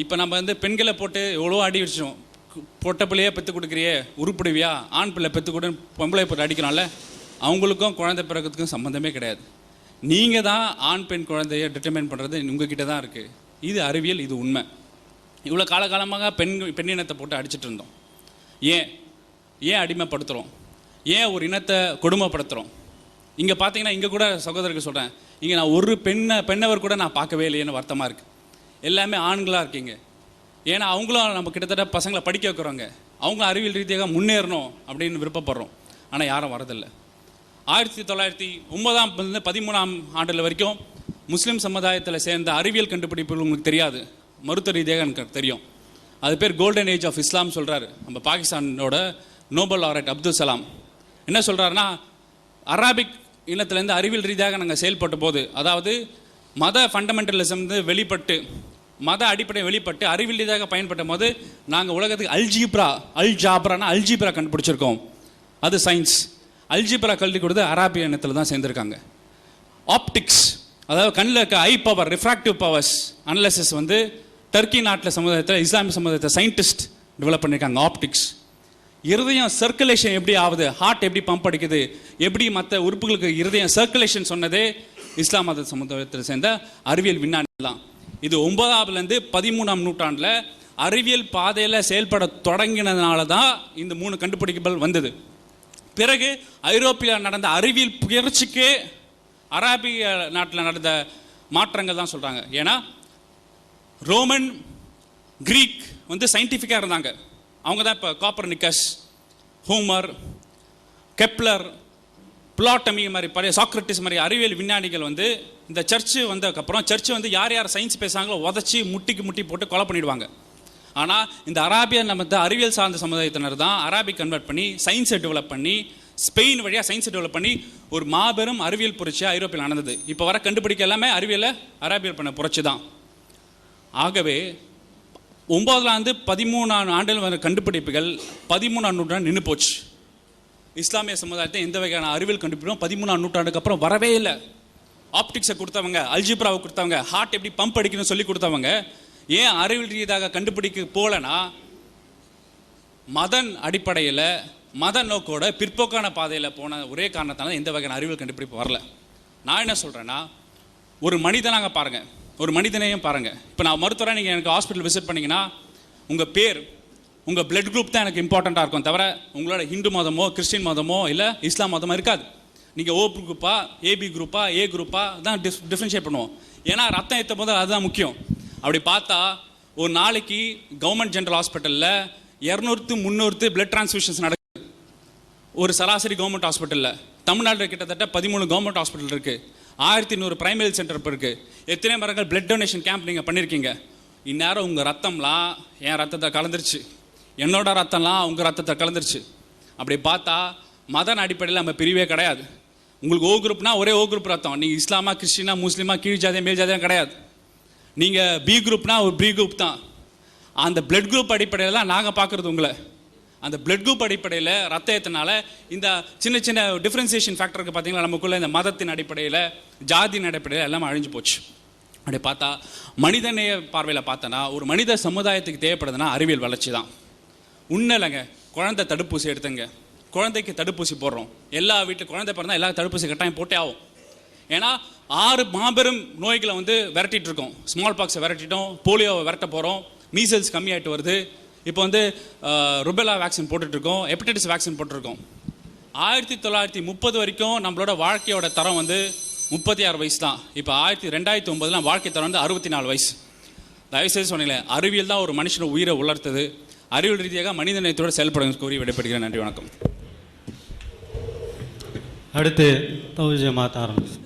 இப்போ நம்ம வந்து பெண்களை போட்டு எவ்வளோ அடி வச்சோம். பொட்டை பிள்ளையே பெற்று கொடுக்குறியே உருப்பிடுவியா, ஆண் பிள்ளை பெற்று கொடு பொம்பளை போட்டு அடிக்கிறோம்ல, அவங்களுக்கும் குழந்தை பிறக்கிறதுக்கும் சம்மந்தமே கிடையாது. நீங்கள் தான் ஆண் பெண் குழந்தைய டிட்டர்மைன் பண்ணுறது உங்ககிட்ட தான் இருக்குது. இது அறிவியல், இது உண்மை. இவ்வளோ காலகாலமாக பெண்ணினத்தை போட்டு அடிச்சிட்டு இருந்தோம். ஏன் அடிமைப்படுத்துகிறோம், ஏன் ஒரு இனத்தை கொடுமைப்படுத்துகிறோம். இங்கே பார்த்தீங்கன்னா இங்கே கூட சகோதரருக்கு சொல்கிறேன், இங்கே நான் ஒரு பெண்ணவர் கூட நான் பார்க்கவே இல்லைன்னு வருத்தமாக இருக்குது. எல்லாமே ஆண்களாக இருக்கீங்க. ஏன்னா அவங்களும் நம்ம கிட்டத்தட்ட பசங்களை படிக்க வைக்கிறோங்க, அவங்களும் அறிவியல் ரீதியாக முன்னேறணும் அப்படின்னு விருப்பப்படுறோம். ஆனால் யாரும் வரதில்லை. 1909 13ஆம் ஆண்டில் வரைக்கும் முஸ்லீம் சமுதாயத்தில் சேர்ந்த அறிவியல் கண்டுபிடிப்புகள் உங்களுக்கு தெரியாது, மருத்துவ ரீதியாக எனக்கு தெரியும். அது பேர் கோல்டன் ஏஜ் ஆஃப் இஸ்லாம் சொல்கிறாரு நம்ம பாகிஸ்தானோட நோபல் லாரட் அப்துல் சலாம். என்ன சொல்கிறாருன்னா, அராபிக் இனத்துலேருந்து அறிவியல் ரீதியாக நாங்கள் செயல்பட்ட போது, அதாவது மத ஃபண்டமெண்டலிசம் வெளிப்பட்டு மத அடிப்படை வெளிப்பட்டு அறிவியல் ரீதியாக பயன்பட்ட போது நாங்கள் உலகத்துக்கு அல்ஜீப்ரா கண்டுபிடிச்சிருக்கோம். அது சயின்ஸ். அல்ஜீப்ரா கல்வி கொடுத்து அராபிய இனத்தில் தான் சேர்ந்துருக்காங்க. ஆப்டிக்ஸ், அதாவது கண்ணில் இருக்க ஐ power, refractive powers analysis Turkey நாட்டில் சமுதாயத்தில் இஸ்லாமிய சமுதாயத்தை சயின்டிஸ்ட் டெவலப் பண்ணியிருக்காங்க. ஆப்டிக்ஸ். இருதயம் சர்க்குலேஷன் எப்படி ஆகுது, ஹார்ட் எப்படி பம்ப் அடிக்குது, எப்படி மற்ற உறுப்புகளுக்கு இருதயம் சர்க்குலேஷன் சொன்னதே இஸ்லாம் மத சமுதாயத்தில் சேர்ந்த அறிவியல் விஞ்ஞானிகள் தான். இது 9ஆம் 13ஆம் நூற்றாண்டில் அறிவியல் பாதையில் செயல்பட தொடங்கினதுனால தான் இந்த 3 கண்டுபிடிப்புகள் வந்தது. பிறகு ஐரோப்பியில் நடந்த அறிவியல் புயற்சிக்கே அராபிய நாட்டில் நடந்த மாற்றங்கள் தான் சொல்கிறாங்க. ஏன்னா ரோமன் கிரீக் சயின்டிஃபிக்காக இருந்தாங்க. அவங்க தான் இப்போ காப்பர்னிக்கஸ், ஹோமர், கெப்லர் பிளாட்டமி மாதிரி பழைய சாக்ரட்டிஸ் மாதிரி அறிவியல் விஞ்ஞானிகள் வந்து இந்த சர்ச்சு வந்ததுக்கப்புறம் சர்ச்சு வந்து யார் யார் சயின்ஸ் பேசுகிறாங்களோ உதச்சி முட்டி போட்டு கொலை பண்ணிடுவாங்க. ஆனால் இந்த அராபியன் நம்ம அறிவியல் சார்ந்த சமுதாயத்தினர் தான் அராபிக் கன்வெர்ட் பண்ணி சயின்ஸை டெவலப் பண்ணி ஸ்பெயின் வழியாக சயின்ஸை டெவலப் பண்ணி ஒரு மாபெரும் அறிவியல் புரட்சியாக ஐரோப்பியில் நடந்தது. இப்போ வர கண்டுபிடிக்க எல்லாமே அறிவியலை அராபியல் பண்ண புரட்சி தான். ஆகவே 9லேருந்து 13ஆம் ஆண்டில் வர கண்டுபிடிப்புகள் 13ஆம் நூற்றாண்டு நின்று போச்சு. இஸ்லாமிய சமுதாயத்தை எந்த வகையான அறிவியல் கண்டுபிடிப்பும் 13ஆம் நூற்றாண்டுக்கு அப்புறம் வரவே இல்லை. ஆப்டிக்ஸை கொடுத்தவங்க, அல்ஜிப்ராவை கொடுத்தவங்க, ஹார்ட் எப்படி பம்ப் அடிக்கணும்னு சொல்லி கொடுத்தவங்க ஏன் அறிவியல் ரீதியாக கண்டுபிடிக்க போகலன்னா மதன் அடிப்படையில் மத நோக்கோட பிற்போக்கான பாதையில் போன ஒரே காரணத்தால் எந்த வகையான அறிவியல் கண்டுபிடிப்பு வரல. நான் என்ன சொல்கிறேன்னா, ஒரு மனிதனாக பாருங்கள், ஒரு மனிதனையும் பாருங்கள். இப்போ நான் மருத்துவராக நீங்கள் எனக்கு ஹாஸ்பிட்டல் விசிட் பண்ணிங்கன்னா உங்கள் பேர், உங்கள் பிளட் குரூப் தான் எனக்கு இம்பார்ட்டண்ட்டாக இருக்கும், தவிர உங்களோட ஹிந்து மதமோ கிறிஸ்டின் மதமோ இல்லை இஸ்லாம் மதமோ இருக்காது. நீங்கள் ஓ குரூப்பா, ஏபி குரூப்பா, ஏ குரூப்பா தான் டிஃப்ரென்ஷியேட் பண்ணுவோம். ஏன்னா ரத்தம் ஏற்றும் போது அதுதான் முக்கியம். அப்படி பார்த்தா ஒரு நாளைக்கு கவர்மெண்ட் ஜென்ரல் ஹாஸ்பிட்டலில் 200-300 பிளட் டிரான்ஸ்ஃபியூஷன்ஸ் நடக்குது. ஒரு சராசரி கவர்மெண்ட் ஹாஸ்பிட்டலில் தமிழ்நாட்டில் கிட்டத்தட்ட 13 கவர்மெண்ட் ஹாஸ்பிட்டல் இருக்குது. 1100 பிரைமரி சென்டர் இப்போ இருக்குது. எத்தனை மரங்கள் பிளட் டொனேஷன் கேம்ப் நீங்கள் பண்ணியிருக்கீங்க. இந்நேரம் உங்கள் ரத்தம்லாம் என் ரத்தத்தை கலந்துருச்சு, என்னோட ரத்தம்லாம் உங்கள் ரத்தத்தை கலந்துருச்சு. அப்படி பார்த்தா மதன் அடிப்படையில் நம்ம பிரிவே கிடையாது. உங்களுக்கு ஓ குரூப்னா ஒரே ஓ குரூப் ரத்தம். நீங்கள் இஸ்லாமா, கிறிஸ்டினா, முஸ்லீமா, கீழ் ஜாதியா, மேல் ஜாதியாக கிடையாது. நீங்கள் பி குரூப்னா ஒரு பி குரூப் தான். அந்த பிளட் குரூப் அடிப்படையில் தான் நாங்கள் பார்க்குறது உங்களை. அந்த பிளட் குரூப் அடிப்படையில் ரத்த ஏற்றனால இந்த சின்ன சின்ன டிஃப்ரென்சியேஷன் ஃபேக்டருக்கு பார்த்தீங்கன்னா நமக்குள்ளே இந்த மதத்தின் அடிப்படையில் ஜாதியின் அடிப்படையில் எல்லாமே அழிஞ்சு போச்சு. அப்படி பார்த்தா மனிதநேய பார்வையில் பார்த்தோன்னா ஒரு மனித சமுதாயத்துக்கு தேவைப்படுதுன்னா அறிவியல் வளர்ச்சி தான். உண்மை இல்லைங்க. குழந்தை தடுப்பூசி எடுத்துங்க, குழந்தைக்கு தடுப்பூசி போடுறோம். எல்லா வீட்டில் குழந்தை பிறந்தால் எல்லா தடுப்பூசி கட்டாயம் போட்டே ஆகும். ஏன்னா 6 மாபெரும் நோய்களை வந்து விரட்டிட்டு இருக்கோம். ஸ்மால் பாக்ஸை விரட்டிட்டோம், போலியோவை விரட்ட போகிறோம், மீசல்ஸ் கம்மியாகிட்டு வருது. இப்போ வந்து ருபெலா வேக்சின் போட்டுட்ருக்கோம், ஹெப்படைட்டிஸ் வேக்சின் போட்டிருக்கோம். 1930 வரைக்கும் நம்மளோட வாழ்க்கையோட தரம் வந்து 36 வயசு தான். இப்போ 2009 வாழ்க்கை தரம் வந்து 64 வயசு. தயவுசெய்து சொன்னீங்களே, அறிவியல் தான் ஒரு மனுஷனை உயிரை உலர்த்தது. அறிவியல் ரீதியாக மனித நேயத்தோடு செயல்படும் கூறி விடைபெறுகிறேன். நன்றி, வணக்கம். அடுத்து தௌஹீத் ஜமாத் ஆரம்பிச்சு.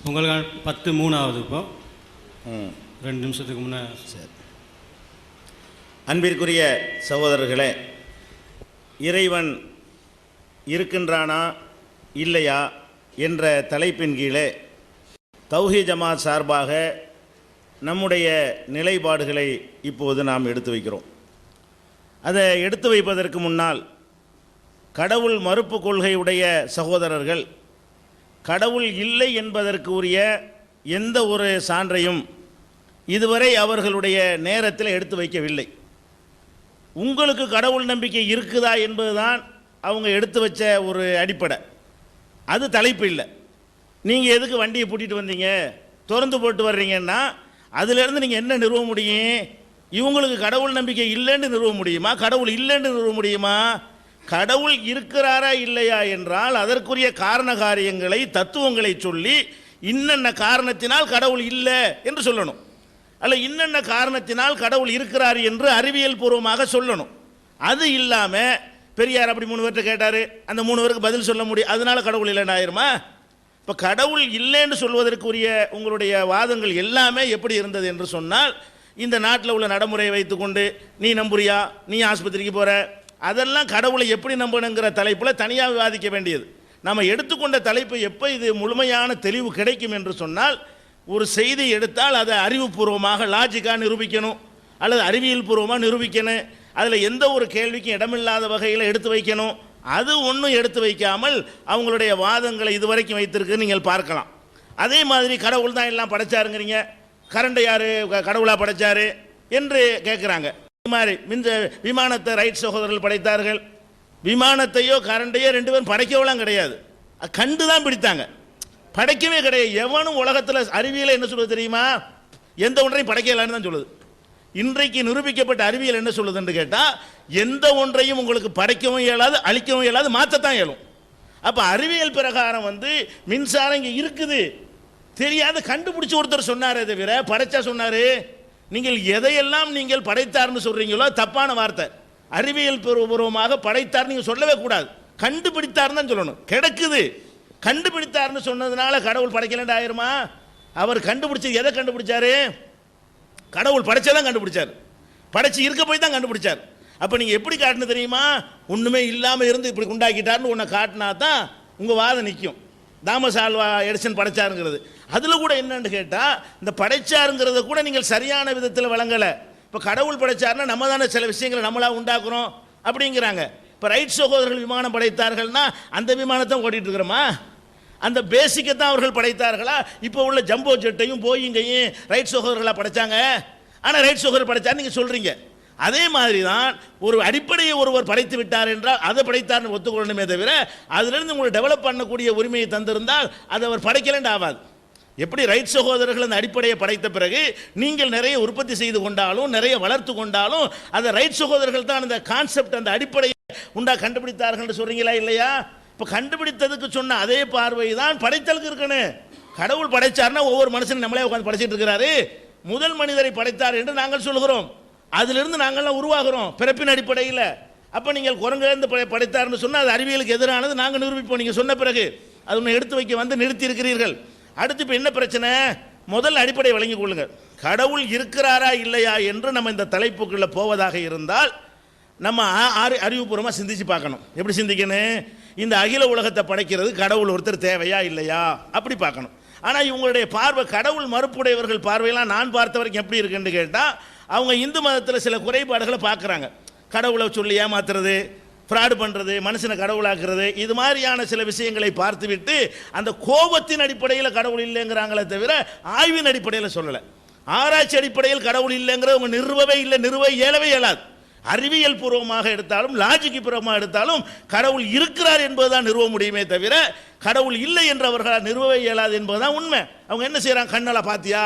உங்களுக்கு 10:03 இப்போ 2 நிமிஷத்துக்கு முன்னே. சரி. அன்பிற்குரிய சகோதரர்களே, இறைவன் இருக்கின்றானா இல்லையா என்ற தலைப்பின் கீழே தௌஹீத் ஜமாத் சார்பாக நம்முடைய நிலைப்பாடுகளை இப்போது நாம் எடுத்து வைக்கிறோம். அதை எடுத்து வைப்பதற்கு முன்னால் கடவுள் மறுப்பு கொள்கையுடைய சகோதரர்கள் கடவுள் இல்லை என்பதற்கு உரிய எந்த ஒரு சான்றையும் இதுவரை அவர்களுடைய நேரத்தில் எடுத்து வைக்கவில்லை. உங்களுக்கு கடவுள் நம்பிக்கை இருக்குதா என்பதுதான் அவங்க எடுத்து வச்ச ஒரு அடிப்படை. அது தலைப்பு இல்லை. நீங்கள் எதுக்கு வண்டியை பூட்டிட்டு வந்தீங்க, திறந்து போட்டு வர்றீங்கன்னா அதிலேருந்து நீங்கள் என்ன நிறுவ முடியும்? இவங்களுக்கு கடவுள் நம்பிக்கை இல்லைன்னு நிறுவ முடியுமா? கடவுள் இல்லைன்னு நிறுவ முடியுமா? கடவுள் இருக்கிறாரா இல்லையா என்றால் அதற்குரிய காரண காரியங்களை, தத்துவங்களை சொல்லி இன்னென்ன காரணத்தினால் கடவுள் இல்லை என்று சொல்லணும். அல்ல இன்னென்ன காரணத்தினால் கடவுள் இருக்கிறார் என்று அறிவியல் பூர்வமாக சொல்லணும். அது இல்லாமல் பெரியார் அப்படி 3 பேர்கிட்ட கேட்டார், அந்த 3 பேருக்கு பதில் சொல்ல முடியும், அதனால கடவுள் இல்லைன்னு ஆயிருமா? இப்போ கடவுள் இல்லைன்னு சொல்வதற்குரிய உங்களுடைய வாதங்கள் எல்லாமே எப்படி இருந்தது என்று சொன்னால், இந்த நாட்டில் உள்ள நடைமுறையை வைத்துக்கொண்டு நீ நம்புறியா, நீ ஆஸ்பத்திரிக்கு போகிற, அதெல்லாம் கடவுளை எப்படி நம்பணுங்கிற தலைப்பில் தனியாக விவாதிக்க வேண்டியது. நம்ம எடுத்துக்கொண்ட தலைப்பு எப்போ இது முழுமையான தெளிவு கிடைக்கும் என்று சொன்னால், ஒரு செய்தி எடுத்தால் அதை அறிவுபூர்வமாக லாஜிக்காக நிரூபிக்கணும், அல்லது அறிவியல் பூர்வமாக நிரூபிக்கணும். அதில் எந்த ஒரு கேள்விக்கும் இடமில்லாத வகையில் எடுத்து வைக்கணும். அது ஒன்றும் எடுத்து வைக்காமல் அவங்களுடைய வாதங்களை இதுவரைக்கும் வைத்திருக்கு நீங்கள் பார்க்கலாம். அதே மாதிரி கடவுள் தான் எல்லாம் படைச்சாருங்கிறீங்க, கரண்டை யார் கடவுளாக படைச்சாரு என்று கேட்குறாங்க. இது மாதிரி விமானத்தை ரைட் சகோதரர்கள் படைத்தார்கள். விமானத்தையோ கரண்டையோ 2 பேரும் படைக்கவெல்லாம் கிடையாது, கண்டு தான் பிடித்தாங்க, படைக்கவே கிடையாது. எவனும் உலகத்தில் அறிவியலை என்ன சொல்லுது தெரியுமா? எந்த ஒன்றையும் படைக்கலான்னு தான் சொல்லுது. இன்றைக்கு நிரூபிக்கப்பட்ட அறிவியல் என்ன சொல்லுதுன்னு கேட்டால், எந்த ஒன்றையும் உங்களுக்கு படைக்கவும் இயலாது, அழிக்கவும் இயலாது, மாற்றத்தான் இயலும். அப்போ அறிவியல் பிரகாரம் மின்சாரம் இங்கே இருக்குது தெரியாத கண்டுபிடிச்சி ஒருத்தர் சொன்னாரே தவிர படைச்சா சொன்னார். நீங்கள் எதையெல்லாம் நீங்கள் படைத்தார்னு சொல்கிறீங்களோ தப்பான வார்த்தை. அறிவியல் பூர்வமாக படைத்தார் நீங்கள் சொல்லவே கூடாது, கண்டுபிடித்தார்னு தான் சொல்லணும். கிடக்குது, கண்டுபிடித்தார்னு சொன்னதுனால கடவுள் படைக்கலண்டா ஆயிருமா? அவர் கண்டுபிடிச்சது எதை கண்டுபிடிச்சாரு? கடவுள் படைச்சதான் கண்டுபிடிச்சார், படைச்சு இருக்க போய் தான் கண்டுபிடிச்சார். அப்போ நீங்கள் எப்படி காட்டணும் தெரியுமா? ஒன்றுமே இல்லாமல் இருந்து இப்படி உண்டாக்கிட்டார்னு ஒன்றை காட்டினா தான் உங்கள் வாதம் நிற்கும். தாமஸ் ஆல்வா எடிசன் படைச்சாருங்கிறது அதில் கூட என்னன்னு கேட்டால், இந்த படைச்சாருங்கிறத கூட நீங்கள் சரியான விதத்தில் வழங்கலை. இப்போ கடவுள் படைச்சாருன்னா நம்ம தானே சில விஷயங்களை நம்மளாக உண்டாக்குறோம் அப்படிங்கிறாங்க. இப்போ ரைட் சகோதரர்கள் விமானம் படைத்தார்கள்னா அந்த விமானத்தை ஓட்டிகிட்டு இருக்கிறோமா? அந்த பேசிக்கை தான் அவர்கள் படைத்தார்களா? இப்போ உள்ள ஜம்போ ஜெட்டையும் போயிங்கையும் ரைட் சகோதரர்களாக படைச்சாங்க. ஆனால் ரைட் சகோதரர் படைச்சார் நீங்கள் சொல்கிறீங்க. அதே மாதிரி தான் ஒரு அடிப்படையை ஒருவர் படைத்து விட்டார் என்றால் அதை படைத்தார்னு ஒத்துக்கொள்ளணுமே தவிர அதிலிருந்து உங்களை டெவலப் பண்ணக்கூடிய உரிமையை தந்திருந்தால் அது அவர் படைக்கலன்னு ஆகாது. எப்படி ரைட் சகோதரர்கள் அந்த அடிப்படையை படைத்த பிறகு நீங்கள் நிறைய உற்பத்தி செய்து கொண்டாலும் நிறைய வளர்த்து கொண்டாலும் அதை ரைட் சகோதரர்கள் தான் அந்த கான்செப்ட் அந்த அடிப்படையை கண்டுபிடித்தார்கள் சொல்றீங்களா இல்லையா? இப்போ கண்டுபிடித்ததுக்கு சொன்ன அதே பார்வை தான் படைத்தலுக்கு இருக்கணும். கடவுள் படைச்சார்னா ஒவ்வொரு மனுஷனும் நம்மளே உட்காந்து படைச்சிட்டு இருக்கிறாரு. முதல் மனிதரை படைத்தார் என்று நாங்கள் சொல்கிறோம், அதிலிருந்து நாங்கள்லாம் உருவாகிறோம் பிறப்பின் அடிப்படையில். அப்போ நீங்கள் குரங்கிலிருந்து படைத்தார்னு சொன்னால் அது அறிவியலுக்கு எதிரானது நாங்கள் நிரூபிப்போம். நீங்கள் சொன்ன பிறகு அது ஒன்று எடுத்து வைக்க வந்து நிறுத்தி இருக்கிறீர்கள். அடுத்து இப்போ என்ன பிரச்சனை? முதல் அடிப்படை வழங்கிக் கொள்ளுங்கள். கடவுள் இருக்கிறாரா இல்லையா என்று நம்ம இந்த தலைப்புக்குள்ளே போவதாக இருந்தால் நம்ம அறிவுபூர்வமாக சிந்திச்சு பார்க்கணும். எப்படி சிந்திக்கணும்? இந்த அகில உலகத்தை படைக்கிறது கடவுள் ஒருத்தர் தேவையா இல்லையா அப்படி பார்க்கணும். ஆனால் இவங்களுடைய பார்வை கடவுள் மறுப்புடையவர்கள் பார்வையெல்லாம் நான் பார்த்த வரைக்கும் எப்படி இருக்குன்னு கேட்டால், அவங்க இந்து மதத்தில் சில குறைபாடுகளை பார்க்குறாங்க. கடவுளை சொல்லி ஏமாத்துறது, ஃப்ராடு பண்ணுறது, மனுஷனை கடவுளாக்குறது, இது மாதிரியான சில விஷயங்களை பார்த்துவிட்டு அந்த கோபத்தின் அடிப்படையில் கடவுள் இல்லைங்கிறாங்களே தவிர ஆய்வின் அடிப்படையில் சொல்லலை. ஆராய்ச்சி அடிப்படையில் கடவுள் இல்லைங்கிற அவங்க நிறுவவே இல்லை, நிறுவ இயலவே இயலாது. அறிவியல் பூர்வமாக எடுத்தாலும் லாஜிக் பூர்வமாக எடுத்தாலும் கடவுள் இருக்கிறார் என்பதுதான் நிறுவ முடியுமே தவிர கடவுள் இல்லை என்று அவர்களால் நிறுவவே இயலாது என்பதுதான் உண்மை. அவங்க என்ன செய்கிறாங்க? கண்ணால் பார்த்தியா?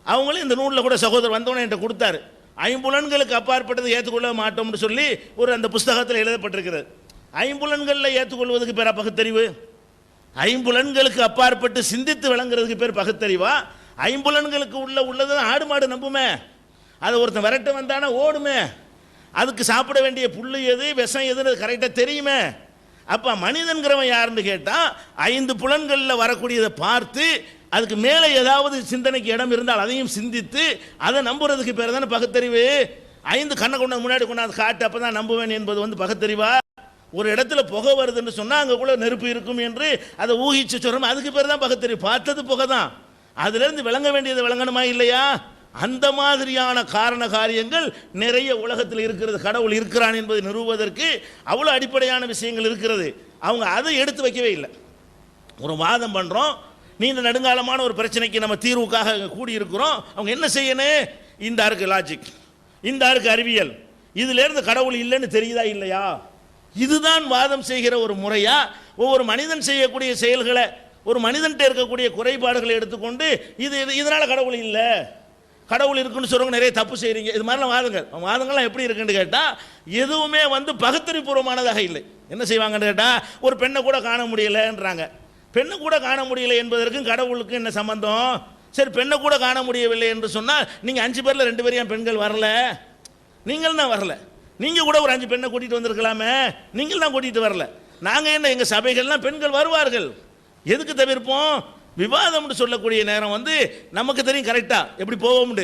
அவங்களும் இந்த நூலில் கூட சகோதரர் வந்தவனே என்கிட்ட கொடுத்தாரு. ஐம்புலன்களுக்கு அப்பாற்பட்டதை ஏற்றுக்கொள்ள மாட்டோம்னு சொல்லி ஒரு அந்த புஸ்தகத்தில் எழுதப்பட்டிருக்கிறது. ஐம்புலன்களில் ஏற்றுக்கொள்வதுக்கு பேர் பகுத்தறிவு? ஐம்புலன்களுக்கு அப்பாற்பட்டு சிந்தித்து விளங்குறதுக்கு பேர் பகுத்தறிவா? ஐம்புலன்களுக்கு உள்ளது ஆடு மாடு நம்புமே, அதை ஒருத்தன் விரட்ட வந்தானா ஓடுமே, அதுக்கு சாப்பிட வேண்டிய புல்லு எது விஷம் எதுன்னு கரெக்டாக தெரியுமே. அப்போ மனிதன்கிறவன் யாருன்னு கேட்டால் 5 புலன்களில் வரக்கூடியதை பார்த்து அதுக்கு மேலே ஏதாவது சிந்தனைக்கு இடம் இருந்தால் அதையும் சிந்தித்து அதை நம்புறதுக்கு பேர் தானே பகுத்தறிவு. 5 கண்ணை கொண்டு முன்னாடி கொண்டாந்து காட்டு அப்போ தான் நம்புவேன் என்பது பகுத்தறிவா? ஒரு இடத்துல புகை வருதுன்னு சொன்னால் அங்கே கூட நெருப்பு இருக்கும் என்று அதை ஊகிச்சு சொல்கிறோம், அதுக்கு பேர் தான் பகுத்தறிவு. பார்த்தது புகை தான், அதுலேருந்து விளங்க வேண்டியதை விளங்கணுமா இல்லையா? அந்த மாதிரியான காரண காரியங்கள் நிறைய உலகத்தில் இருக்கிறது. கடவுள் இருக்கிறான் என்பதை நிறுவுவதற்கு அவ்வளோ அடிப்படையான விஷயங்கள் இருக்கிறது. அவங்க அதை எடுத்து வைக்கவே இல்லை. ஒரு வாதம் பண்ணுறோம், நீண்ட நெடுங்காலமான ஒரு பிரச்சனைக்கு நம்ம தீர்வுக்காக கூடியிருக்கிறோம். அவங்க என்ன செய்யணும்? இந்த இருக்கு லாஜிக், இந்த இருக்கு அறிவியல், இதிலேருந்து கடவுள் இல்லைன்னு தெரியுதா இல்லையா? இதுதான் வாதம் செய்கிற ஒரு முறையா? ஒவ்வொரு மனிதன் செய்யக்கூடிய செயல்களை, ஒரு மனிதன்கிட்ட இருக்கக்கூடிய குறைபாடுகளை எடுத்துக்கொண்டு இதனால் கடவுள் இல்லை, கடவுள் இருக்குன்னு சொல்கிறவங்க நிறைய தப்பு செய்கிறீங்க, இது மாதிரிலாம் வாதங்கள்லாம் எப்படி இருக்குன்னு கேட்டால் எதுவுமே பகுத்தறிவுபூர்வமானதாக இல்லை. என்ன செய்வாங்கன்னு கேட்டால், ஒரு பெண்ணை கூட காண முடியலைன்றாங்க. பெண்ணை கூட காண முடியலை என்பதற்கும் கடவுளுக்கு என்ன சம்பந்தம்? சரி, பெண்ணை கூட காண முடியவில்லை என்று சொன்னால் நீங்கள் 5 பேரில் 2 பேர் ஏன் பெண்கள் வரல? நீங்கள் தான் வரல. நீங்கள் கூட ஒரு 5 பெண்ணை கூட்டிகிட்டு வந்திருக்கலாமே, நீங்கள் தான் கூட்டிகிட்டு வரல. நாங்கள் என்ன, எங்கள் சபைகள்லாம் பெண்கள் வருவார்கள், எதுக்கு தவிர்ப்போம்? விவாதம்னு சொல்லக்கூடிய நேரம் நமக்கு தெரியும் கரெக்டாக எப்படி போவோம்னு.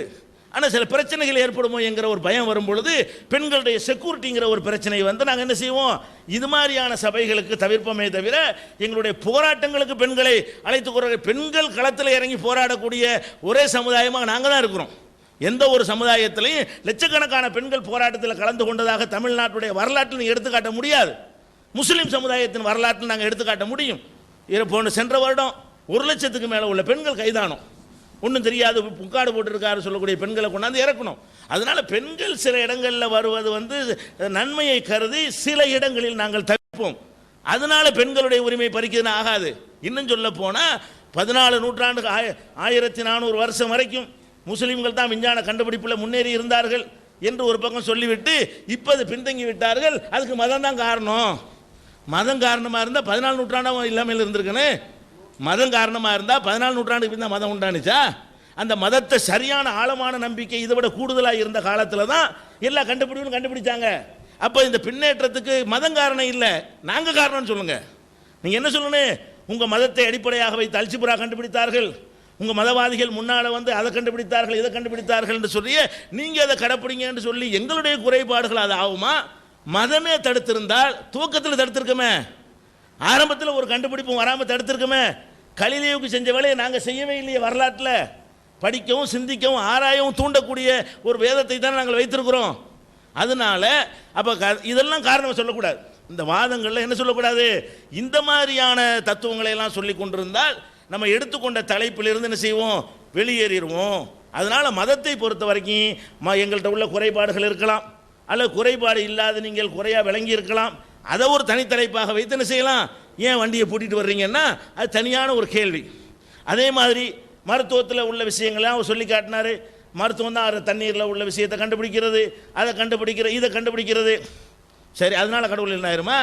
ஆனால் சில பிரச்சனைகள் ஏற்படுமோ என்கிற ஒரு பயம் வரும் பொழுது பெண்களுடைய செக்யூரிட்டிங்கிற ஒரு பிரச்சனை நாங்கள் என்ன செய்வோம்? இது மாதிரியான சபைகளுக்கு தவிர்ப்போமே தவிர எங்களுடைய போராட்டங்களுக்கு பெண்களை அழைத்து பெண்கள் களத்தில் இறங்கி போராடக்கூடிய ஒரே சமுதாயமாக நாங்கள் தான் இருக்கிறோம். எந்த ஒரு சமுதாயத்திலையும் லட்சக்கணக்கான பெண்கள் போராட்டத்தில் கலந்து கொண்டதாக தமிழ்நாட்டுடைய வரலாற்றில் நீங்கள் எடுத்துக்காட்ட முடியாது. முஸ்லீம் சமுதாயத்தின் வரலாற்றில் நாங்கள் எடுத்துக்காட்ட முடியும். போன சென்ற வருடம் 1 லட்சத்துக்கு மேலே உள்ள பெண்கள் கைதானோம். ஒன்றும் தெரியாது, புக்காடு போட்டிருக்காரு சொல்லக்கூடிய பெண்களை கொண்டாந்து இறக்கணும். அதனால் பெண்கள் சில இடங்களில் வருவது நன்மையை கருதி சில இடங்களில் நாங்கள் தவிர்ப்போம். அதனால் பெண்களுடைய உரிமை பறிக்கிறதுன்னு ஆகாது. இன்னும் சொல்ல போனால் 14 நூற்றாண்டு 1400 வருஷம் வரைக்கும் முஸ்லீம்கள் தான் விஞ்ஞான கண்டுபிடிப்பில் முன்னேறி இருந்தார்கள் என்று ஒரு பக்கம் சொல்லிவிட்டு இப்போ அது பின்தங்கி விட்டார்கள். அதுக்கு மதம் தான் காரணம். மதம் காரணமாக இருந்தால் 14 நூற்றாண்டாக இல்லாமல் இருந்திருக்கேன்னு. மதம் காரணமாக இருந்தால் 14 நூற்றாண்டுக்கு பின் தான் மதம் உண்டானுச்சா? அந்த மதத்தை சரியான ஆழமான நம்பிக்கை இதை விட கூடுதலாக இருந்த காலத்தில் தான் எல்லா கண்டுபிடிப்பும் கண்டுபிடிச்சாங்க. அப்போ இந்த பின்னேற்றத்துக்கு மதம் காரணம் இல்லை, நாங்கள் காரணம்னு சொல்லுங்கள். நீங்கள் என்ன சொல்லணும்? உங்கள் மதத்தை அடிப்படையாக வைத்து அல்ஜிப்ரா கண்டுபிடித்தார்கள், உங்கள் மதவாதிகள் முன்னால் வந்து அதை கண்டுபிடித்தார்கள் இதை கண்டுபிடித்தார்கள் என்று சொல்லி நீங்கள் அதை கடைப்பிடிங்கன்னு சொல்லி எங்களுடைய குறைபாடுகள் அது ஆகுமா? மதமே தடுத்திருந்தால் துவக்கத்தில் தடுத்திருக்கமே, ஆரம்பத்தில் ஒரு கண்டுபிடிப்பும் வராமல் தடுத்திருக்கமே. கலிலியோவுக்கு செஞ்ச வேலையை நாங்கள் செய்யவே இல்லையே. வரலாற்றில் படிக்கவும் சிந்திக்கவும் ஆராயவும் தூண்டக்கூடிய ஒரு வேதத்தை தான் நாங்கள் வைத்திருக்கிறோம். அதனால அப்போ இதெல்லாம் காரணம் சொல்லக்கூடாது. இந்த வாதங்களில் என்ன சொல்லக்கூடாது? இந்த மாதிரியான தத்துவங்களை எல்லாம் சொல்லி கொண்டிருந்தால் நம்ம எடுத்துக்கொண்ட தலைப்பிலிருந்து என்ன செய்வோம்? வெளியேறிடுவோம். அதனால் மதத்தை பொறுத்த வரைக்கும் எங்கள்கிட்ட உள்ள குறைபாடுகள் இருக்கலாம், அல்லது குறைபாடு இல்லாத நீங்கள் குறையாக விளங்கி இருக்கலாம். அதை ஒரு தனித்தலைப்பாக வைத்து என்ன செய்யலாம்? ஏன் வண்டியை பூட்டிட்டு வர்றீங்கன்னா அது தனியான ஒரு கேள்வி. அதே மாதிரி மருத்துவத்தில் உள்ள விஷயங்கள்லாம் அவர் சொல்லி காட்டினார். மருத்துவம் தான் தண்ணீரில் உள்ள விஷயத்தை கண்டுபிடிக்கிறது, அதை கண்டுபிடிக்கிறது, இதை கண்டுபிடிக்கிறது. சரி, அதனால் கடவுள் என்ன ஆயிருமா?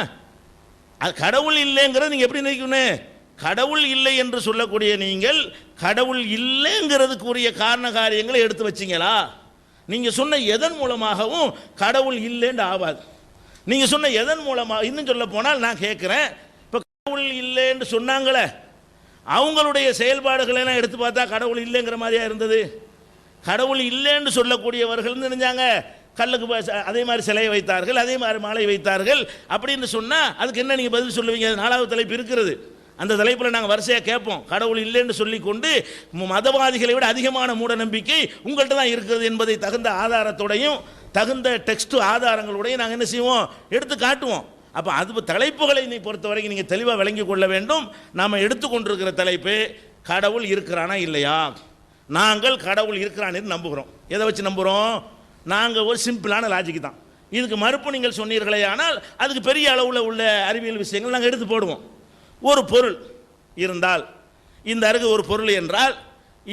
அது கடவுள் இல்லைங்கிறது நீங்கள் எப்படி நினைக்கணும்? கடவுள் இல்லை என்று சொல்லக்கூடிய நீங்கள் கடவுள் இல்லைங்கிறதுக்குரிய காரண காரியங்களை எடுத்து வச்சிங்களா? நீங்கள் சொன்ன எதன் மூலமாகவும் கடவுள் இல்லைன்னு ஆகாது. நீங்கள் சொன்ன எதன் மூலமாக, இன்னும் சொல்ல போனால் நான் கேட்குறேன், இப்போ கடவுள் இல்லைன்னு சொன்னாங்களே, அவங்களுடைய செயல்பாடுகளை எல்லாம் எடுத்து பார்த்தா கடவுள் இல்லைங்கிற மாதிரியா இருந்தது? கடவுள் இல்லைன்னு சொல்லக்கூடியவர்கள் நினைஞ்சாங்க கல்லுக்கு அதே மாதிரி சிலையை வைத்தார்கள், அதே மாதிரி மாலை வைத்தார்கள் அப்படின்னு சொன்னால் அதுக்கு என்ன நீங்கள் பதில் சொல்லுவீங்க? அது 4வது தலைப்பு இருக்கிறது. அந்த தலைப்பில் நாங்கள் வரிசையாக கேட்போம். கடவுள் இல்லைன்னு சொல்லிக்கொண்டு மதவாதிகளை விட அதிகமான மூட நம்பிக்கை உங்கள்கிட்ட தான் இருக்கிறது என்பதை தகுந்த ஆதாரத்தோடையும் தகுந்த டெக்ஸ்ட் ஆதாரங்களோடையும் நாங்கள் என்ன செய்வோம்? எடுத்து காட்டுவோம். அப்போ அது தலைப்புகளை நீ பொறுத்த வரைக்கும் நீங்கள் தெளிவாக விளங்கி கொள்ள வேண்டும். நாம் எடுத்துக்கொண்டிருக்கிற தலைப்பு கடவுள் இருக்கிறானா இல்லையா? நாங்கள் கடவுள் இருக்கிறான்னு நம்புகிறோம். எதை வச்சு நம்புகிறோம்? நாங்கள் ஒரு சிம்பிளான லாஜிக் தான். இதுக்கு மறுப்பு நீங்கள் சொன்னீர்களே ஆனால் அதுக்கு பெரிய அளவில் உள்ள அறிவியல் விஷயங்கள் நாங்கள் எடுத்து போடுவோம். ஒரு பொருள் இருந்தால், இந்த அருகு ஒரு பொருள் என்றால்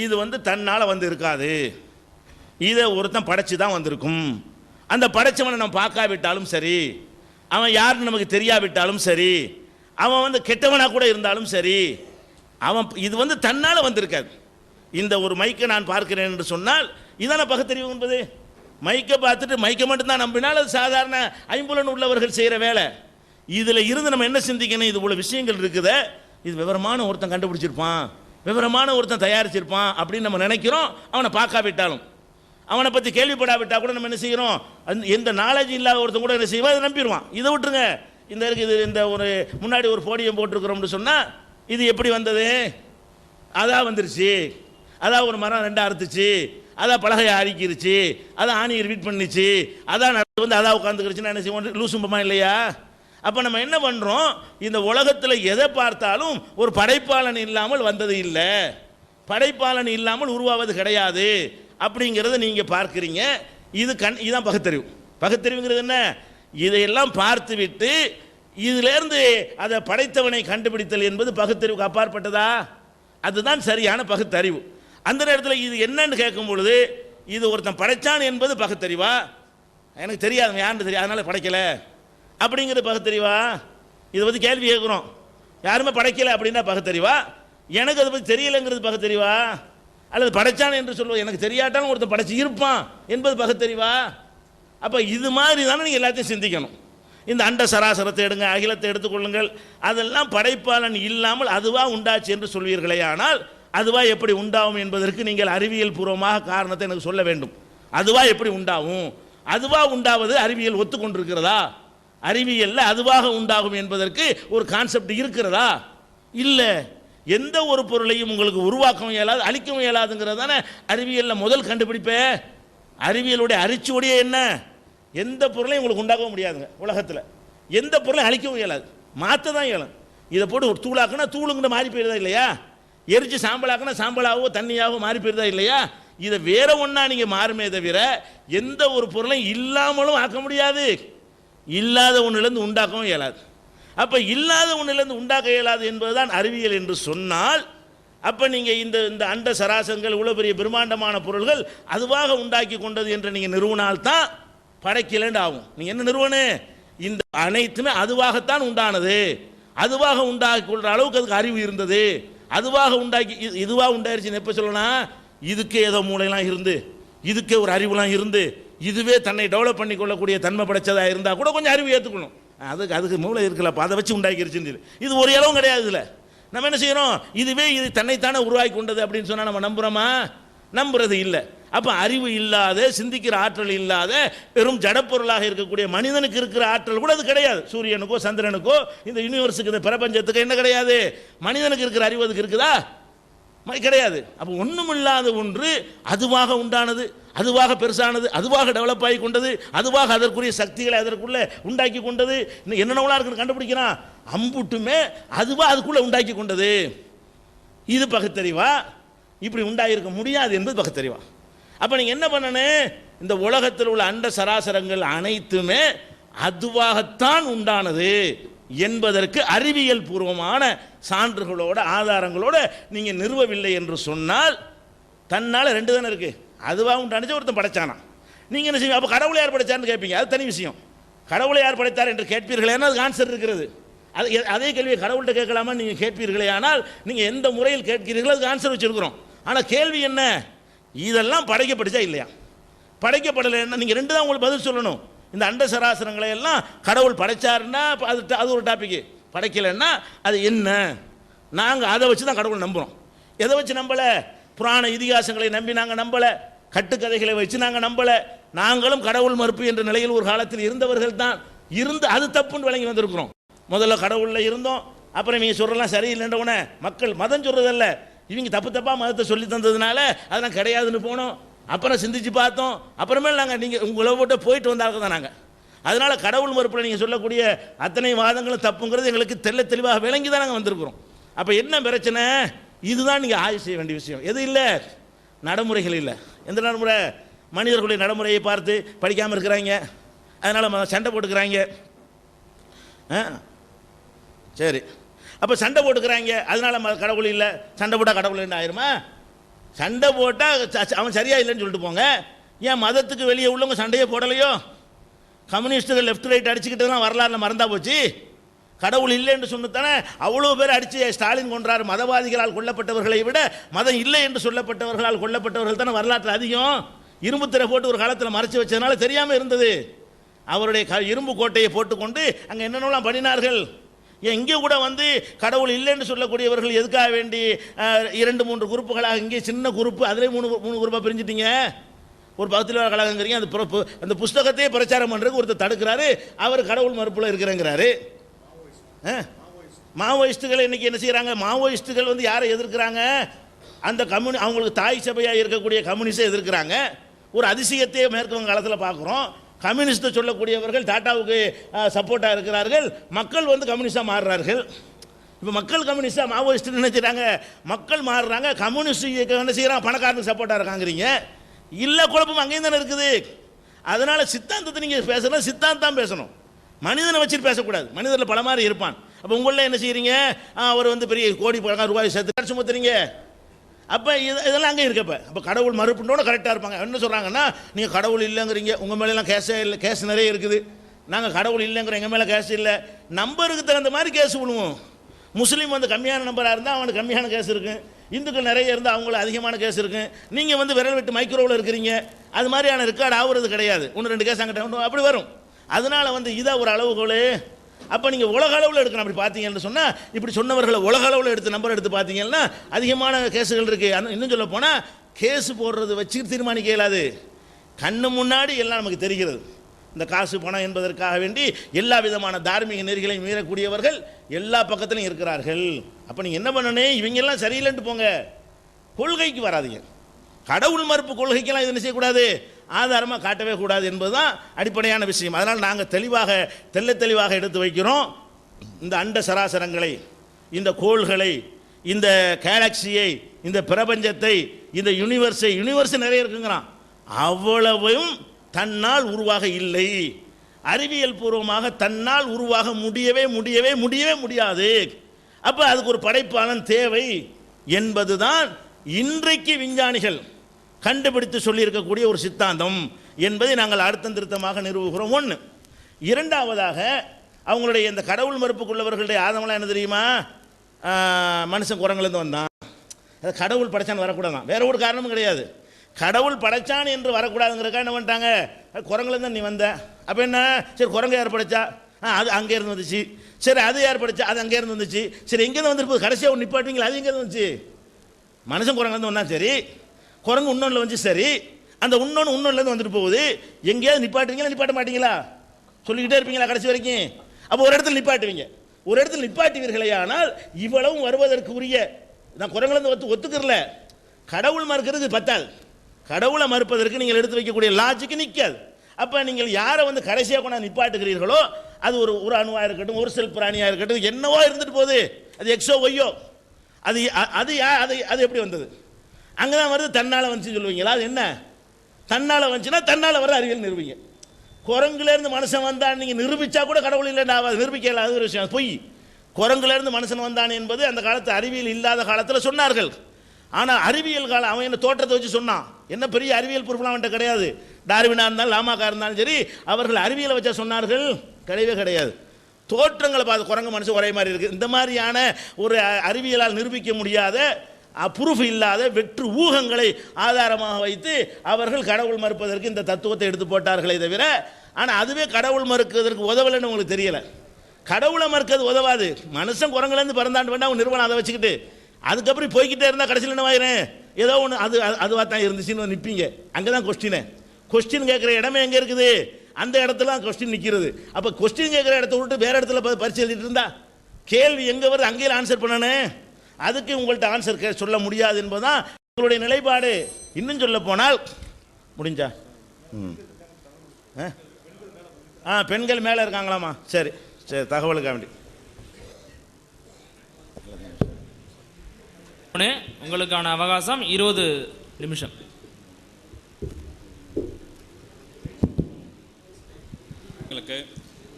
இது வந்து தன்னால் வந்து இருக்காது, இதை ஒருத்தன் படைச்சு தான் வந்திருக்கும். அந்த படைச்சவனை நம்ம பார்க்காவிட்டாலும் சரி, அவன் யாருன்னு நமக்கு தெரியாவிட்டாலும் சரி, அவன் வந்து கெட்டவனாக கூட இருந்தாலும் சரி, அவன் இது வந்து தன்னால் வந்திருக்காது. இந்த ஒரு மைக்கை நான் பார்க்கிறேன் என்று சொன்னால் இதான பகுத்தறிவு என்பது. மைக்கை பார்த்துட்டு மைக்கை மட்டும்தான் நம்பினால் அது சாதாரண ஐம்புலன் உள்ளவர்கள் செய்கிற வேலை. இதில் இருந்து நம்ம என்ன சிந்திக்கணும்? இது போல விஷயங்கள் இருக்குது, இது விவரமான ஒருத்தன் கண்டுபிடிச்சிருப்பான், விவரமான ஒருத்தன் தயாரிச்சிருப்பான் அப்படின்னு நம்ம நினைக்கிறோம். அவனை பார்க்காவிட்டாலும், அவனை பற்றி கேள்விப்படாவிட்டால் கூட நம்ம என்ன செய்கிறோம்? எந்த நாலேஜ் இல்லாத ஒருத்தன் கூட என்ன செய்வோம்? அதை நம்பிடுவான். இதை விட்டுருங்க, இந்த இருக்குது, இந்த ஒரு முன்னாடி ஒரு போடியம் போட்டிருக்கிறோம்னு சொன்னால் இது எப்படி வந்தது? அதான் வந்துருச்சு, அதான் ஒரு மரம் 2 அறுத்துச்சு, அதான் பலகையை அரிக்கிருச்சு, அதான் ஆணியை ரிப்பீட் பண்ணிச்சு, அதான் வந்து அதான் உட்காந்துக்கிருச்சுன்னா என்ன செய்வோம்? லூசும்பமா இல்லையா? அப்போ நம்ம என்ன பண்ணுறோம்? இந்த உலகத்தில் எதை பார்த்தாலும் ஒரு படைப்பாளன் இல்லாமல் வந்தது இல்லை, படைப்பாளன் இல்லாமல் உருவாவது கிடையாது அப்படிங்கிறத நீங்கள் பார்க்குறீங்க. இதுதான் பகுத்தறிவு. பகுத்தறிவுங்கிறது என்ன? இதையெல்லாம் பார்த்து விட்டு இதிலேருந்து அதை படைத்தவனை கண்டுபிடித்தல் என்பது பகுத்தறிவுக்கு அப்பாற்பட்டதா? அதுதான் சரியான பகுத்தறிவு. அந்த நேரத்தில் இது என்னன்னு கேட்கும் பொழுது, இது ஒருத்தன் படைச்சான் என்பது பகுத்தறிவா? எனக்கு தெரியாது, யாருன்னு தெரியாது, அதனால் படைக்கலை அப்படிங்கிறது பகுத்தறிவா? இதை பற்றி கேள்வி கேட்குறோம். யாருமே படைக்கலை அப்படின்னா பகுத்தறிவா? எனக்கு அதை பற்றி தெரியலைங்கிறது பகுத்தறிவா? அல்லது படைச்சான் என்று சொல்லுவோம், எனக்கு தெரியாட்டாலும் ஒருத்தன் படைச்சி இருப்பான் என்பது பகுத்தறிவா? அப்போ இது மாதிரி தானே நீங்கள் எல்லாத்தையும் சிந்திக்கணும். இந்த அண்ட சராசரத்தை எடுங்க, அகிலத்தை எடுத்துக்கொள்ளுங்கள், அதெல்லாம் படைப்பாளன் இல்லாமல் அதுவாக உண்டாச்சு என்று சொல்வீர்களே, ஆனால் அதுவா எப்படி உண்டாகும் என்பதற்கு நீங்கள் அறிவியல் பூர்வமாக காரணத்தை எனக்கு சொல்ல வேண்டும். அதுவா எப்படி உண்டாகும்? அதுவா உண்டாவது அறிவியல் ஒத்துக்கொண்டிருக்கிறதா? அறிவியல்ல அதுவாக உண்டாகும் என்பதற்கு ஒரு கான்செப்ட் இருக்கிறதா? இல்லை. எந்த ஒரு பொருளையும் உங்களுக்கு உருவாக்கவும் இயலாது, அழிக்கவும் இயலாதுங்கிறது தானே அறிவியலில் முதல் கண்டுபிடிப்பே. அறிவியலுடைய அரிச்சுவடியே என்ன? எந்த பொருளையும் உங்களுக்கு உண்டாக்கவும் முடியாதுங்க உலகத்தில். எந்த பொருளையும் அழிக்கவும் இயலாது, மாற்ற தான் இயலும். இதை போட்டு ஒரு தூளாக்குனா தூளுங்கிற மாறி போயிருதா இல்லையா? எரிச்சு சாம்பலாக்குனா சாம்பலாகவோ தண்ணியாகவோ மாறி போயிருதா இல்லையா? இதை வேற ஒன்றா நீங்கள் மாறுமே தவிர எந்த ஒரு பொருளையும் இல்லாமலும் ஆக்க முடியாது, இல்லாத ஒன்றிலிருந்து உண்டாக்கவும் இயலாது. அப்போ இல்லாத ஒன்றிலிருந்து உண்டாக்க இயலாது என்பதுதான் அறிவியல் என்று சொன்னால், அப்போ நீங்கள் இந்த அண்ட சராசங்கள் இவ்வளோ பெரிய பிரம்மாண்டமான பொருள்கள் அதுவாக உண்டாக்கி கொண்டது என்று நீங்கள் நிறுவனால்தான் படைக்கலண்டு ஆகும். நீங்கள் என்ன நிறுவனம்? இந்த அனைத்துமே அதுவாகத்தான் உண்டானது, அதுவாக உண்டாக்கி கொள்கிற அளவுக்கு அதுக்கு அறிவு இருந்தது, அதுவாக உண்டாக்கி இதுவாக உண்டாயிருச்சுன்னு எப்போ சொல்லணும்? இதுக்கே ஏதோ மூளையெல்லாம் இருந்து, இதுக்கே ஒரு அறிவுலாம் இருந்து, இதுவே தன்னை டெவலப் பண்ணி கொள்ளக்கூடிய தன்மை படைச்சதாக இருந்தால் கூட கொஞ்சம் அறிவு ஏற்றுக்கணும். அதுக்கு மூளை இருக்கலப்பா, அதை வச்சு உண்டாக்கிருச்சுன்னு சொல்லி இது ஒரு இளவும் கிடையாது. இதில் நம்ம என்ன செய்யறோம், இதுவே இது தன்னைத்தானே உருவாக்கி கொண்டது அப்படின்னு சொன்னால் நம்ம நம்புகிறோமா? நம்புறது இல்லை. அப்போ அறிவு இல்லாத, சிந்திக்கிற ஆற்றல் இல்லாத, வெறும் ஜடப்பொருளாக இருக்கக்கூடிய மனிதனுக்கு இருக்கிற ஆற்றல் கூட அது கிடையாது. சூரியனுக்கோ சந்திரனுக்கோ இந்த யூனிவர்ஸுக்கு இந்த பிரபஞ்சத்துக்கு என்ன கிடையாது? மனிதனுக்கு இருக்கிற அறிவு அதுக்கு இருக்குதா? கிடையாது. அப்போ ஒன்றுமில்லாத ஒன்று அதுவாக உண்டானது, அதுவாக பெருசானது, அதுவாக டெவலப் ஆகி கொண்டது, அதுவாக அதற்குரிய சக்திகளை அதற்குள்ளே உண்டாக்கி கொண்டது. இன்னும் என்னென்னலாம் இருக்குன்னு கண்டுபிடிக்கிறான். அம்புட்டுமே அதுவாக அதுக்குள்ளே உண்டாக்கி கொண்டது. இது பகுத்தறிவா? இப்படி உண்டாயிருக்க முடியாது என்பது பகுத்தறிவா? அப்போ நீங்கள் என்ன பண்ணணும், இந்த உலகத்தில் உள்ள அண்ட சராசரங்கள் அனைத்துமே அதுவாகத்தான் உண்டானது என்பதற்கு அறிவியல் பூர்வமான சான்றுகளோட ஆதாரங்களோட நீங்கள் நிறுவவில்லை என்று சொன்னால், தன்னால் ரெண்டு தானே இருக்குது, அதுவாக உண்டானுச்சு ஒருத்தன் படைச்சானா. நீங்கள் என்ன செய்வீங்க? அப்போ கடவுளை யார் படைச்சான்னு கேட்பீங்க, அது தனி விஷயம். கடவுளை யார் படைத்தார் என்று கேட்பீர்களே, அதுக்கு ஆன்சர் இருக்கிறது. அதே கேள்வியை கடவுள்கிட்ட கேட்கலாமா நீங்கள் கேட்பீர்களே, ஆனால் நீங்கள் எந்த முறையில் கேட்கிறீர்களோ அதுக்கு ஆன்சர் வச்சுருக்கிறோம். ஆனால் கேள்வி என்ன, இதெல்லாம் படைக்கப்பட்டுச்சா இல்லையா? படைக்கப்படலைன்னா நீங்கள் ரெண்டு தான் உங்களுக்கு பதில் சொல்லணும். இந்த அண்ட சராசரங்களை எல்லாம் கடவுள் படைச்சாருன்னா அது ஒரு டாபிக், படைக்கலைன்னா அது என்ன? நாங்கள் அதை வச்சு தான் கடவுள் நம்புகிறோம். எதை வச்சு நம்பலை? புராண இதிகாசங்களை நம்பி நாங்கள் நம்பலை, கட்டுக்கதைகளை வச்சு நாங்கள் நம்பலை. நாங்களும் கடவுள் மறுப்பு என்ற நிலையில் ஒரு காலத்தில் இருந்தவர்கள் தான். அது தப்புன்னு விளங்கி வந்திருக்கிறோம். முதல்ல கடவுளில் இருந்தோம், அப்புறம் இவங்க சொல்கிறலாம் சரியில்லைன்ற உடனே மக்கள் மதம் சொல்கிறதல்ல, இவங்க தப்பாக மதத்தை சொல்லி தந்ததுனால அதெல்லாம் கிடையாதுன்னு போனோம். அப்புறம் சிந்திச்சு பார்த்தோம், அப்புறமேல் நாங்கள் நீங்கள் உங்களை விட்டு போயிட்டு வந்தாங்க தான் நாங்கள். அதனால் கடவுள் மறுப்பில் நீங்கள் சொல்லக்கூடிய அத்தனை வாதங்களும் தப்புங்கிறது எங்களுக்கு தெளிவாக விளங்கி தான் நாங்கள் வந்திருக்கிறோம். அப்போ என்ன பிரச்சனை? இதுதான் நீங்கள் ஆய்வு செய்ய வேண்டிய விஷயம். எது இல்லை? நடைமுறைகள் இல்லை. எந்த நடைமுறை? மனிதர்களுடைய நடைமுறையை பார்த்து படிக்காமல் இருக்கிறாங்க, அதனால் சண்டை போட்டுக்கிறாங்க. சரி, அப்போ சண்டை போட்டுக்கிறாங்க, அதனால கடவுள் இல்லை. சண்டை போட்டால் கடவுள் என்ன ஆயிருமா? சண்டை போட்டால் அவன் சரியா இல்லைன்னு சொல்லிட்டு போங்க. ஏன் மதத்துக்கு வெளியே உள்ளவங்க சண்டையே போடலையோ? கம்யூனிஸ்ட்டுகள் லெஃப்ட் ரைட் அடிச்சுக்கிட்டதுலாம் வரலாறுல மறந்தா போச்சு. கடவுள் இல்லை என்று சொன்னதானே அவ்வளோ பேர் அடித்து ஸ்டாலின் கொன்றார். மதவாதிகளால் கொல்லப்பட்டவர்களை விட மதம் இல்லை என்று சொல்லப்பட்டவர்களால் கொல்லப்பட்டவர்கள் தானே வரலாற்றில் அதிகம். இரும்பு திரை போட்டு ஒரு காலத்தில் மறைச்சி வச்சதுனால தெரியாமல் இருந்தது. அவருடைய இரும்பு கோட்டையை போட்டுக்கொண்டு அங்கே என்னென்னலாம் பண்ணினார்கள். இங்கே கூட கடவுள் இல்லைன்னு சொல்லக்கூடியவர்கள் எதுக்காக வேண்டி 2-3 குரூப்புகளாக, இங்கே சின்ன குரூப்பு, அதிலே 3 குரூப்பாக பிரிஞ்சிட்டீங்க. ஒரு பகுதியில் கழகங்கிறீங்க, அந்த புஸ்தகத்தையே பிரச்சாரம் பண்ணுறதுக்கு ஒருத்தர் தடுக்கிறாரு, அவர் கடவுள் மறுப்பில் இருக்கிறேங்கிறாரு. மாவோயிஸ்டுகள் இன்னைக்கு என்ன செய்கிறாங்க? மாவோயிஸ்டுகள் யாரை எதிர்க்கிறாங்க? அந்த அவங்களுக்கு தாய் சபையாக இருக்கக்கூடிய கம்யூனிஸ்டை எதிர்க்கிறாங்க. ஒரு அதிசயத்தையே மேற்கு காலத்தில் பார்க்குறோம். கம்யூனிஸ்ட்டை சொல்லக்கூடியவர்கள் டாட்டாவுக்கு சப்போர்ட்டாக இருக்கிறார்கள், மக்கள் கம்யூனிஸ்டாக மாறுறார்கள். இப்போ மக்கள் கம்யூனிஸ்டாக மாவோயிஸ்ட்டு என்ன செய்கிறாங்க? மக்கள் மாறுறாங்க, கம்யூனிஸ்ட் என்ன செய்கிறாங்க? பணக்காரனுக்கு சப்போர்ட்டாக இருக்காங்கிறீங்க. இல்லை, குழப்பம் அங்கேயும் தானே இருக்குது. அதனால் சித்தாந்தத்தை நீங்கள் பேசணும், சித்தாந்தம் பேசணும், மனிதனை வச்சுட்டு பேசக்கூடாது. மனிதனில் பல மாதிரி இருப்பான். அப்போ உங்களில் என்ன செய்கிறீங்க? அவர் பெரிய கோடி ரூபாய் சேர்த்து சுமத்துறீங்க. அப்போ இதெல்லாம் அங்கே இருக்கப்ப அப்போ கடவுள் மறுப்புன்றோட கரெக்டாக இருப்பாங்க. என்ன சொல்கிறாங்கன்னா, நீங்கள் கடவுள் இல்லைங்கிறீங்க, உங்கள் மேலாம் கேஸே இல்லை, கேஸ் நிறைய இருக்குது. நாங்கள் கடவுள் இல்லைங்கிற எங்கள் மேலே கேஸ் இல்லை. நம்பருக்கு தகுந்த மாதிரி கேஸ் விடுவோம். முஸ்லீம் கம்மியான நம்பராக இருந்தால் அவனுக்கு கம்மியான கேஸ் இருக்குது, இந்துக்கள் நிறைய இருந்தால் அவங்களுக்கு அதிகமான கேஸ் இருக்குது. நீங்கள் விரல் விட்டு மைக்ரோவில் இருக்கிறீங்க, அது மாதிரியான ரெக்கார்டு ஆகுறது கிடையாது. 1-2 கேஸ் அங்கிட்ட அப்படி வரும். அதனால் இதாக ஒரு அளவுகோல். அப்போ நீங்கள் உலக அளவில் எடுக்கணும். அப்படி பார்த்தீங்கன்னு சொன்னால், இப்படி சொன்னவர்களை உலக அளவில் எடுத்து நம்பர் எடுத்து பார்த்தீங்கன்னா அதிகமான கேஸுகள் இருக்குது. இன்னும் சொல்ல போனால் கேஸு போடுறது வச்சு தீர்மானிக்க இயலாது. கண்ணு முன்னாடி எல்லாம் நமக்கு தெரிகிறது. இந்த காசு பணம் என்பதற்காக வேண்டி எல்லா விதமான தார்மீக நெறிகளையும் மீறக்கூடியவர்கள் எல்லா பக்கத்திலும் இருக்கிறார்கள். அப்போ நீங்கள் என்ன பண்ணணும்? இவங்கெல்லாம் சரியில்லைன்ட்டு போங்க, கொள்கைக்கு வராதிங்க. கடவுள் மறுப்பு கொள்கைக்கெல்லாம் இது என்ன செய்யக்கூடாது, ஆதாரமாக காட்டவே கூடாது என்பதுதான் அடிப்படையான விஷயம். அதனால் நாங்கள் தெளிவாக எடுத்து வைக்கிறோம். இந்த அண்ட சராசரங்களை, இந்த கோள்களை, இந்த கேலக்சியை, இந்த பிரபஞ்சத்தை, இந்த யூனிவர்ஸ் நிறைய இருக்குங்கிறான், அவ்வளவும் தன்னால் உருவாக இல்லை. அறிவியல் பூர்வமாக தன்னால் உருவாக முடியவே முடியாது. அப்போ அதுக்கு ஒரு படைப்பாளன் தேவை என்பதுதான் இன்றைக்கு விஞ்ஞானிகள் கண்டுபிடித்து சொல்லியிருக்கக்கூடிய ஒரு சித்தாந்தம் என்பதை நாங்கள் அழுத்தம் திருத்தமாக நிறுவுகிறோம். 1. 2வதாக அவங்களுடைய இந்த கடவுள் மறுப்புக்குள்ளவர்களுடைய ஆதமெல்லாம் என்ன தெரியுமா? மனுஷன் குரங்குலேருந்து வந்தான், அது கடவுள் படைச்சான்னு வரக்கூடாதான், வேற ஒரு காரணமும் கிடையாது. கடவுள் படைச்சான் என்று வரக்கூடாதுங்கிறக்கா என்ன பண்ணிட்டாங்க, குரங்குலேருந்து நீ வந்த, அப்போ என்ன, சரி குரங்கு யார் படைச்சா, அது அங்கேருந்து வந்துச்சு, சரி அது யார் படைச்சா, அது அங்கேருந்து வந்துச்சு, சரி எங்கேருந்து வந்துருப்போது, கடைசியாக ஒன்று நிப்பாட்டுவீங்களா, அது எங்கேருந்து வந்துச்சு, மனுஷன் குரங்குலேருந்து வந்தா சரி, குரங்கு இன்னொன்றில் வந்துச்சு சரி, அந்த இன்னொன்றுலேருந்து வந்துட்டு போகுது, எங்கேயாவது நிப்பாட்டுவீங்களா நிப்பாட்ட மாட்டீங்களா, சொல்லிக்கிட்டே இருப்பீங்களா கடைசி வரைக்கும். அப்போ ஒரு இடத்துல நிப்பாட்டுவீங்க, ஒரு இடத்துல நிப்பாட்டுவீர்களே, ஆனால் இவ்வளவும் வருவதற்கு உரிய, நான் குரங்குலேருந்து ஒத்துக்கிறல, கடவுள் மறுக்கிறது பத்தாது, கடவுளை மறுப்பதற்கு நீங்கள் எடுத்து வைக்கக்கூடிய லாஜிக்கு நிற்காது. அப்போ நீங்கள் யாரை வந்து கடைசியாக கொண்டு நிப்பாட்டுகிறீர்களோ அது ஒரு அணுவாக இருக்கட்டும், ஒரு செல் பிராணியாக இருக்கட்டும், என்னவோ இருந்துட்டு போகுது, அது எக்ஸோ ஒய்யோ, அது அது அது எப்படி வந்தது, அங்கே தான் வருது, தன்னால் வந்துச்சுன்னு சொல்லுவீங்களா, அது என்ன, தன்னால் வந்துச்சுன்னா தன்னால் வர அறிவியல் நிரூபிங்க. குரங்குலேருந்து மனுஷன் வந்தான் நீங்கள் நிரூபித்தா கூட கடவுள் இல்லைன்னா நிரூபிக்கல, அது ஒரு விஷயம் பொய். குரங்குலேருந்து மனுஷன் வந்தான் என்பது அந்த காலத்து அறிவியல் இல்லாத காலத்தில் சொன்னார்கள். ஆனால் அறிவியல் காலம் அவன் என்ன தோற்றத்தை வச்சு சொன்னான், என்ன பெரிய அறிவியல் பொறுப்புலாம் அவன்கிட்ட கிடையாது. டார்வினா இருந்தாலும் லாமாக்கா இருந்தாலும் சரி, அவர்கள் அறிவியலை வச்சா சொன்னார்கள், கிடையவே கிடையாது. தோற்றங்களை பார்த்து குரங்கு மனுஷன் ஒரே மாதிரி இருக்குது, இந்த மாதிரியான ஒரு அறிவியலால் நிரூபிக்க முடியாத ப்ரூஃப் இல்லாத வெற்று ஊகங்களை ஆதாரமாக வைத்து அவர்கள் கடவுள் மறுப்பதற்கு இந்த தத்துவத்தை எடுத்து போட்டார்களே தவிர, ஆனால் அதுவே கடவுள் மறுக்கிறதுக்கு உதவலைன்னு உங்களுக்கு தெரியலை. கடவுளை மறுக்கிறது உதவாது. மனுஷன் குரங்குலேருந்து பிறந்தாண்டு வேண்டாம் அவன் நிறுவனம் அதை வச்சுக்கிட்டு அதுக்கப்புறம் போய்கிட்டே இருந்தால் கடைசியில் என்ன ஆயிரும், ஏதோ ஒன்று அதுவாக தான் இருந்துச்சுன்னு நிற்பீங்க. அங்கே தான் கொஸ்டின் கேட்குற இடமே எங்கே இருக்குது, அந்த இடத்துல கொஸ்டின் நிற்கிறது. அப்போ கொஸ்டின் கேட்குற இடத்த விட்டு வேறு இடத்துல பரிசு எழுதிட்டு இருந்தா கேள்வி எங்கே வருது, அங்கேயே ஆன்சர் பண்ணணும். அதுக்கு உங்கள்கிட்ட ஆன்சர் சொல்ல முடியாது என்பதுதான் உங்களுடைய நிலைப்பாடு. இன்னும் சொல்ல போனால் முடிஞ்சா பெண்கள் மேலே இருக்காங்களாமா, சரி சரி, தகவலுக்காக வேண்டி உங்களுக்கான அவகாசம் 20 நிமிஷம். உங்களுக்கு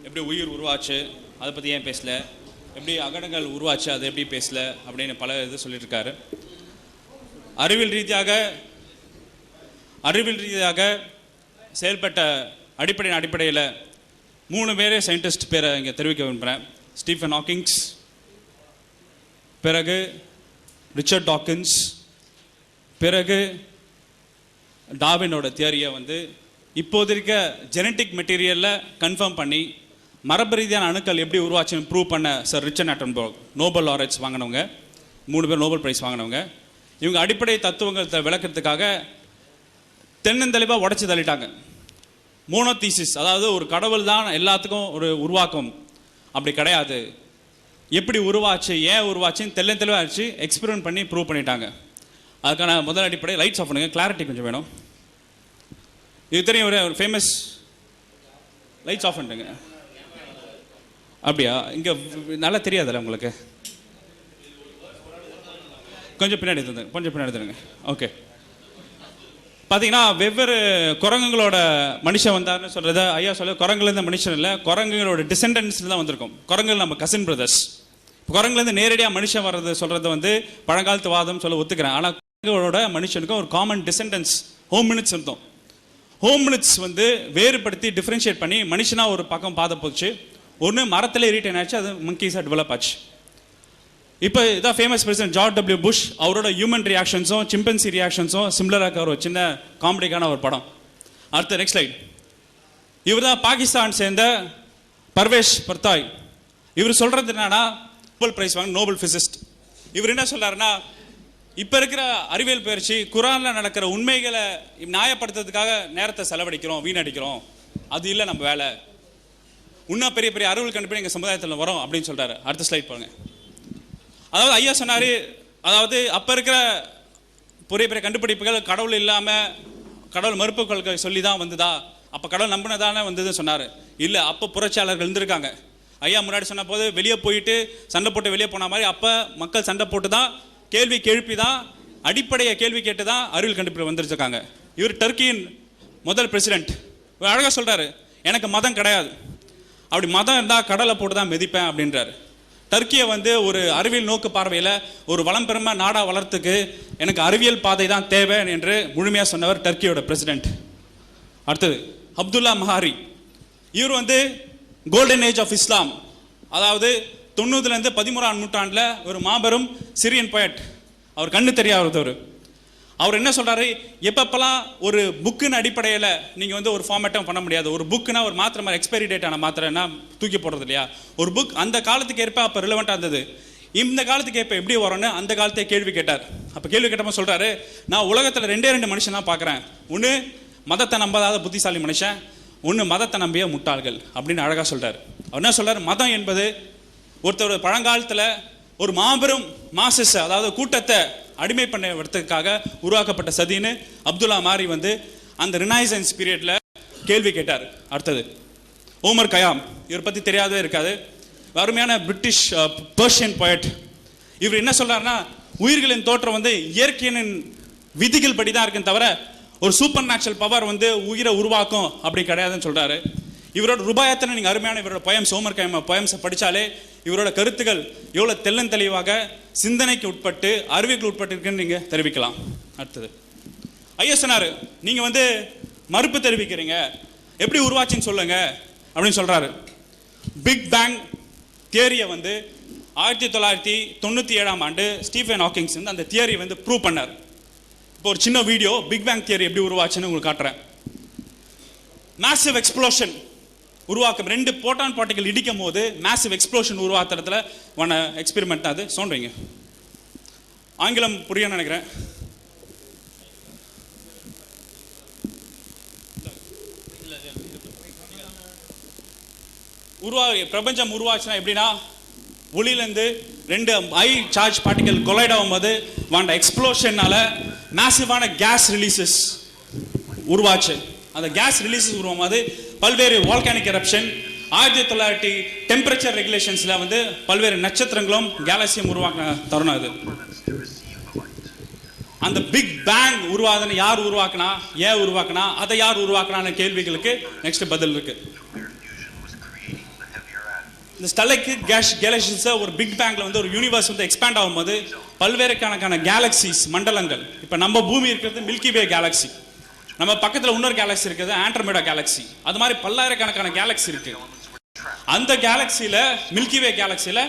எப்படி உயிர் உருவாச்சு அதை பற்றி ஏன் பேசல, எப்படி அகடங்கள் உருவாச்சு அதை எப்படி பேசல அப்படின்னு பல இது சொல்லிட்டு இருக்காரு. அறிவியல் ரீதியாக செயல்பட்ட அடிப்படையில் 3 பேரே சயின்டிஸ்ட் பேரை இங்கே தெரிவிக்க விரும்புகிறேன். ஸ்டீஃபன் ஹாக்கிங்ஸ், பிறகு ரிச்சர்ட் டாக்கின்ஸ், பிறகு டார்வினோட தியரியை வந்து இப்போது இருக்க ஜெனட்டிக் மெட்டீரியலில் கன்ஃபார்ம் பண்ணி மரபு ரீதியான அணுக்கள் எப்படி உருவாச்சுன்னு ப்ரூவ் பண்ண சர் ரிச்சர்ட் ஆட்டன்பர்க், நோபல் லாரட்ஸ் வாங்கினவங்க, 3 பேர் நோபல் பிரைஸ் வாங்கினவங்க. இவங்க அடிப்படை தத்துவங்களை விளக்கிறதுக்காக தென்னந்தெளிவாக உடச்சி தள்ளிட்டாங்க. மோனோதீசிஸ், அதாவது ஒரு கடவுள் தான் எல்லாத்துக்கும் ஒரு உருவாக்கம், அப்படி கிடையாது, எப்படி உருவாச்சு ஏன் உருவாச்சுன்னு தெளிவாக ஆச்சு, எக்ஸ்பெரிமெண்ட் பண்ணி ப்ரூவ் பண்ணிட்டாங்க. அதுக்கான முதல் அடிப்படை லைட்ஸ் ஆஃப் பண்ணுங்க, கிளாரிட்டி கொஞ்சம் வேணும். இது தெரியும், ஒரு ஃபேமஸ் லைட்ஸ் ஆஃப் பண்ணிட்டுங்க. அப்படியா, இங்கே நல்லா தெரியாதுல்ல உங்களுக்கு, கொஞ்சம் பின்னாடி தந்துங்க. ஓகே, பார்த்தீங்கன்னா வெவ்வேறு குரங்குகளோட மனுஷன் வந்தார்னு சொல்கிறத ஐயா சொல்ல, குரங்குலேருந்து மனுஷன் இல்லை, குரங்குகளோட டிசெண்டன்ஸ்ல தான் வந்திருக்கும். குரங்குகள் நம்ம கசின் பிரதர்ஸ். குரங்குலேருந்து நேரடியாக மனுஷன் வர்றது சொல்கிறத வந்து பழங்காலத்து வாதம் சொல்ல ஒத்துக்கிறேன். ஆனால் குரங்குகளோட மனுஷனுக்கும் ஒரு காமன் டிசெண்டன்ஸ் ஹோமினிட்ஸ் இருந்தோம். ஹோமினிட்ஸ் வந்து வேறுபடுத்தி டிஃப்ரென்ஷியேட் பண்ணி மனுஷனாக ஒரு பக்கம் பாதை போச்சு. ஒன்று மரத்தில் ரீட்டைன் ஆச்சு, அது மங்கீஸாக டெவலப் ஆச்சு. இப்போ இதான் famous president George W Bush, அவரோட ஹியூமன் ரியாக்ஷன்ஸும் சிம்பன்சி ரியாக்ஷன்ஸும் சிம்லராக இருக்க ஒரு சின்ன காமெடிக்கான ஒரு படம். அடுத்த நெக்ஸ்ட் ஸ்லைட். இவர் தான் பாகிஸ்தான் சேர்ந்த பர்வேஷ் பர்தாய். இவர் சொல்கிறது என்னன்னா, நோபல் பிரைஸ் வாங்க நோபல் ஃபிசிஸ்ட். இவர் என்ன சொல்றாருன்னா, இப்போ இருக்கிற அறிவியல் பயிற்சி குரானில் நடக்கிற உண்மைகளை நியாயப்படுத்துறதுக்காக நேரத்தை செலவழிக்கிறோம், வீணடிக்கிறோம், அது இல்லை நம்ம வேலை. இன்னும் பெரிய பெரிய அறிவியல் கண்டுபிடி எங்கள் சமுதாயத்தில் வரும் அப்படின்னு சொல்கிறாரு. அடுத்த ஸ்லைட் பாருங்க. அதாவது ஐயா சொன்னார், அதாவது அப்போ இருக்கிற பெரிய பெரிய கண்டுபிடிப்புகள் கடவுள் இல்லாமல் கடவுள் மறுப்பு கொள்கை சொல்லி தான் வந்ததா, அப்போ கடவுள் நம்பினதானே வந்ததுன்னு சொன்னார். இல்லை, அப்போ புரட்சியாளர்கள் இருந்திருக்காங்க. ஐயா முன்னாடி சொன்ன போது வெளியே போயிட்டு சண்டை போட்டு வெளியே போன மாதிரி அப்போ மக்கள் சண்டை போட்டு தான் கேள்வி எழுப்பி தான் அடிப்படையை கேள்வி கேட்டு தான் அறிவியல் கண்டுபிடிப்பு வந்துருக்காங்க. இவர் டர்க்கியின் முதல் பிரசிடென்ட். இவர் அழகாக சொல்கிறாரு, எனக்கு மதம் கிடையாது, அப்படி மதம் இருந்தால் கடலை போட்டு தான் மிதிப்பேன் அப்படின்றாரு. டர்க்கியை வந்து ஒரு அறிவியல் நோக்கு பார்வையில் ஒரு வளம் பெருமை நாடாக வளர்த்துக்கு எனக்கு அறிவியல் பாதை தான் தேவை என்று முழுமையாக சொன்னவர் டர்க்கியோட பிரசிடென்ட். அடுத்தது அப்துல்லா மஹாரி. இவர் வந்து கோல்டன் ஏஜ் ஆஃப் இஸ்லாம், அதாவது 90லேருந்து 13ஆம் நூற்றாண்டில் ஒரு மாபெரும் சிரியன் போயட். அவர் கண்ணு தெரியாதவர். அவர் என்ன சொல்றாரு, எப்பப்பெல்லாம் ஒரு புக்குன்னு அடிப்படையில் நீங்கள் வந்து ஒரு ஃபார்மேட்டும் பண்ண முடியாது. ஒரு புக்குனா ஒரு மாத்திரை மாதிரி எக்ஸ்பைரி டேட்டான மாத்திரைன்னா தூக்கி போடுறது இல்லையா. ஒரு புக் அந்த காலத்துக்கு ஏற்ப அப்போ ரிலவெண்ட்டாக இருந்தது, இந்த காலத்துக்கு ஏற்ப எப்படி வரும்னு அந்த காலத்தையே கேள்வி கேட்டார். அப்போ கேள்வி கேட்டப்போ சொல்கிறாரு, நான் உலகத்தில் ரெண்டு மனுஷன் தான் பார்க்குறேன். ஒன்று மதத்தை நம்பாத புத்திசாலி மனுஷன், ஒன்று மதத்தை நம்பிய முட்டாள்கள் அப்படின்னு அழகாக சொல்கிறார். அவர் என்ன சொல்கிறார், மதம் என்பது ஒருத்தர் பழங்காலத்தில் ஒரு மாபெரும் மாசஸ், அதாவது கூட்டத்தை அடிமை பண்ணுறதுக்காக உருவாக்கப்பட்ட சதின்னு அப்துல்லா மாதிரி வந்து அந்த ரினைசன்ஸ் பீரியடில் கேள்வி கேட்டார். அடுத்தது ஓமர் கயாம், இவரை பற்றி தெரியாதவே இருக்காது, அருமையான பிரிட்டிஷ் பெர்ஷியன் போயட். இவர் என்ன சொல்றாருன்னா, உயிர்களின் தோற்றம் வந்து இயற்கையின் விதிகள் படி தான் இருக்குன்னு தவிர ஒரு சூப்பர் நேச்சுரல் பவர் வந்து உயிரை உருவாக்கும் அப்படி கிடையாதுன்னு சொல்றாரு. இவரோட ரூபாயத்தனை நீங்கள் அருமையான இவரோட போயம்ஸ், ஓமர் கயாம் போயம்ஸை படித்தாலே இவரோட கருத்துக்கள் எவ்வளோ தெளிவாக சிந்தனைக்கு உட்பட்டு அறிவுக்கு உட்பட்டு இருக்குன்னு நீங்கள் தெரிவிக்கலாம். அடுத்தது ஐயா சொன்னார், நீங்கள் வந்து மறுப்பு தெரிவிக்கிறீங்க, எப்படி உருவாச்சுன்னு சொல்லுங்க அப்படின்னு சொல்கிறாரு. பிக் பேங் தியரியை வந்து 1997ஆம் ஆண்டு ஸ்டீஃபன் ஹாக்கிங்ஸ் வந்து அந்த தியரி வந்து ப்ரூவ் பண்ணார். இப்போ ஒரு சின்ன வீடியோ பிக் பேங் தியரி எப்படி உருவாச்சுன்னு உங்களுக்கு காட்டுறேன். மேசிவ் எக்ஸ்ப்ளோஷன் உருவாக்கம், 2 புரோட்டான் பார்ட்டிகல் இடிக்கும் போது மேசிவ் எக்ஸ்ப்ளோஷன் உருவாக்குறதுல ஒன் எக்ஸ்பெரிமெண்ட் தான் அது. சொல்றீங்க, ஆங்கிலம் புரியும் நினைக்கிறேன். பிரபஞ்சம் உருவாச்சுன்னா எப்படின்னா, ஒளியிலேருந்து 2 ஹை சார்ஜ் பார்ட்டிகல் கொலைட் ஆகும்போது வாண்ட எக்ஸ்ப்ளோஷனால மேசிவான கேஸ் ரிலீசஸ் உருவாச்சு. அந்த கேஸ் ரிலீசஸ் உருவாகும்போது பல்வேறு வால்கானிக் எரப்ஷன், 1900 டெம்பரேச்சர் ரெகுலேஷன்ஸ்ல வந்து பல்வேறு நட்சத்திரங்களும் கேலக்சியும் உருவாக்கின தருணம் அது. அந்த பிக் பேங் உருவாதுன்னு யார் உருவாக்குனா, ஏன் உருவாக்குனா, அதை யார் உருவாக்குனான கேள்விகளுக்கு நெக்ஸ்ட் பதில் இருக்கு. இந்த ஸ்டெல்லைக்கு கேலக்சிஸ் ஒரு பிக் பேங்க்ல வந்து ஒரு யூனிவர்ஸ் வந்து எக்ஸ்பேண்ட் ஆகும்போது பல்வேறு கணக்கான கேலக்சிஸ் மண்டலங்கள், இப்போ நம்ம பூமி இருக்கிறது மில்கி வே கேலக்சி, நம்ம பக்கத்தில் இன்னொரு கேலக்சி இருக்குது ஆண்ட்ரோமேடா கேலக்சி, அது மாதிரி பல்லாயிரக்கணக்கான கேலக்சி இருக்கு. அந்த கேலக்சியில மில்கி வே கேலக்சியில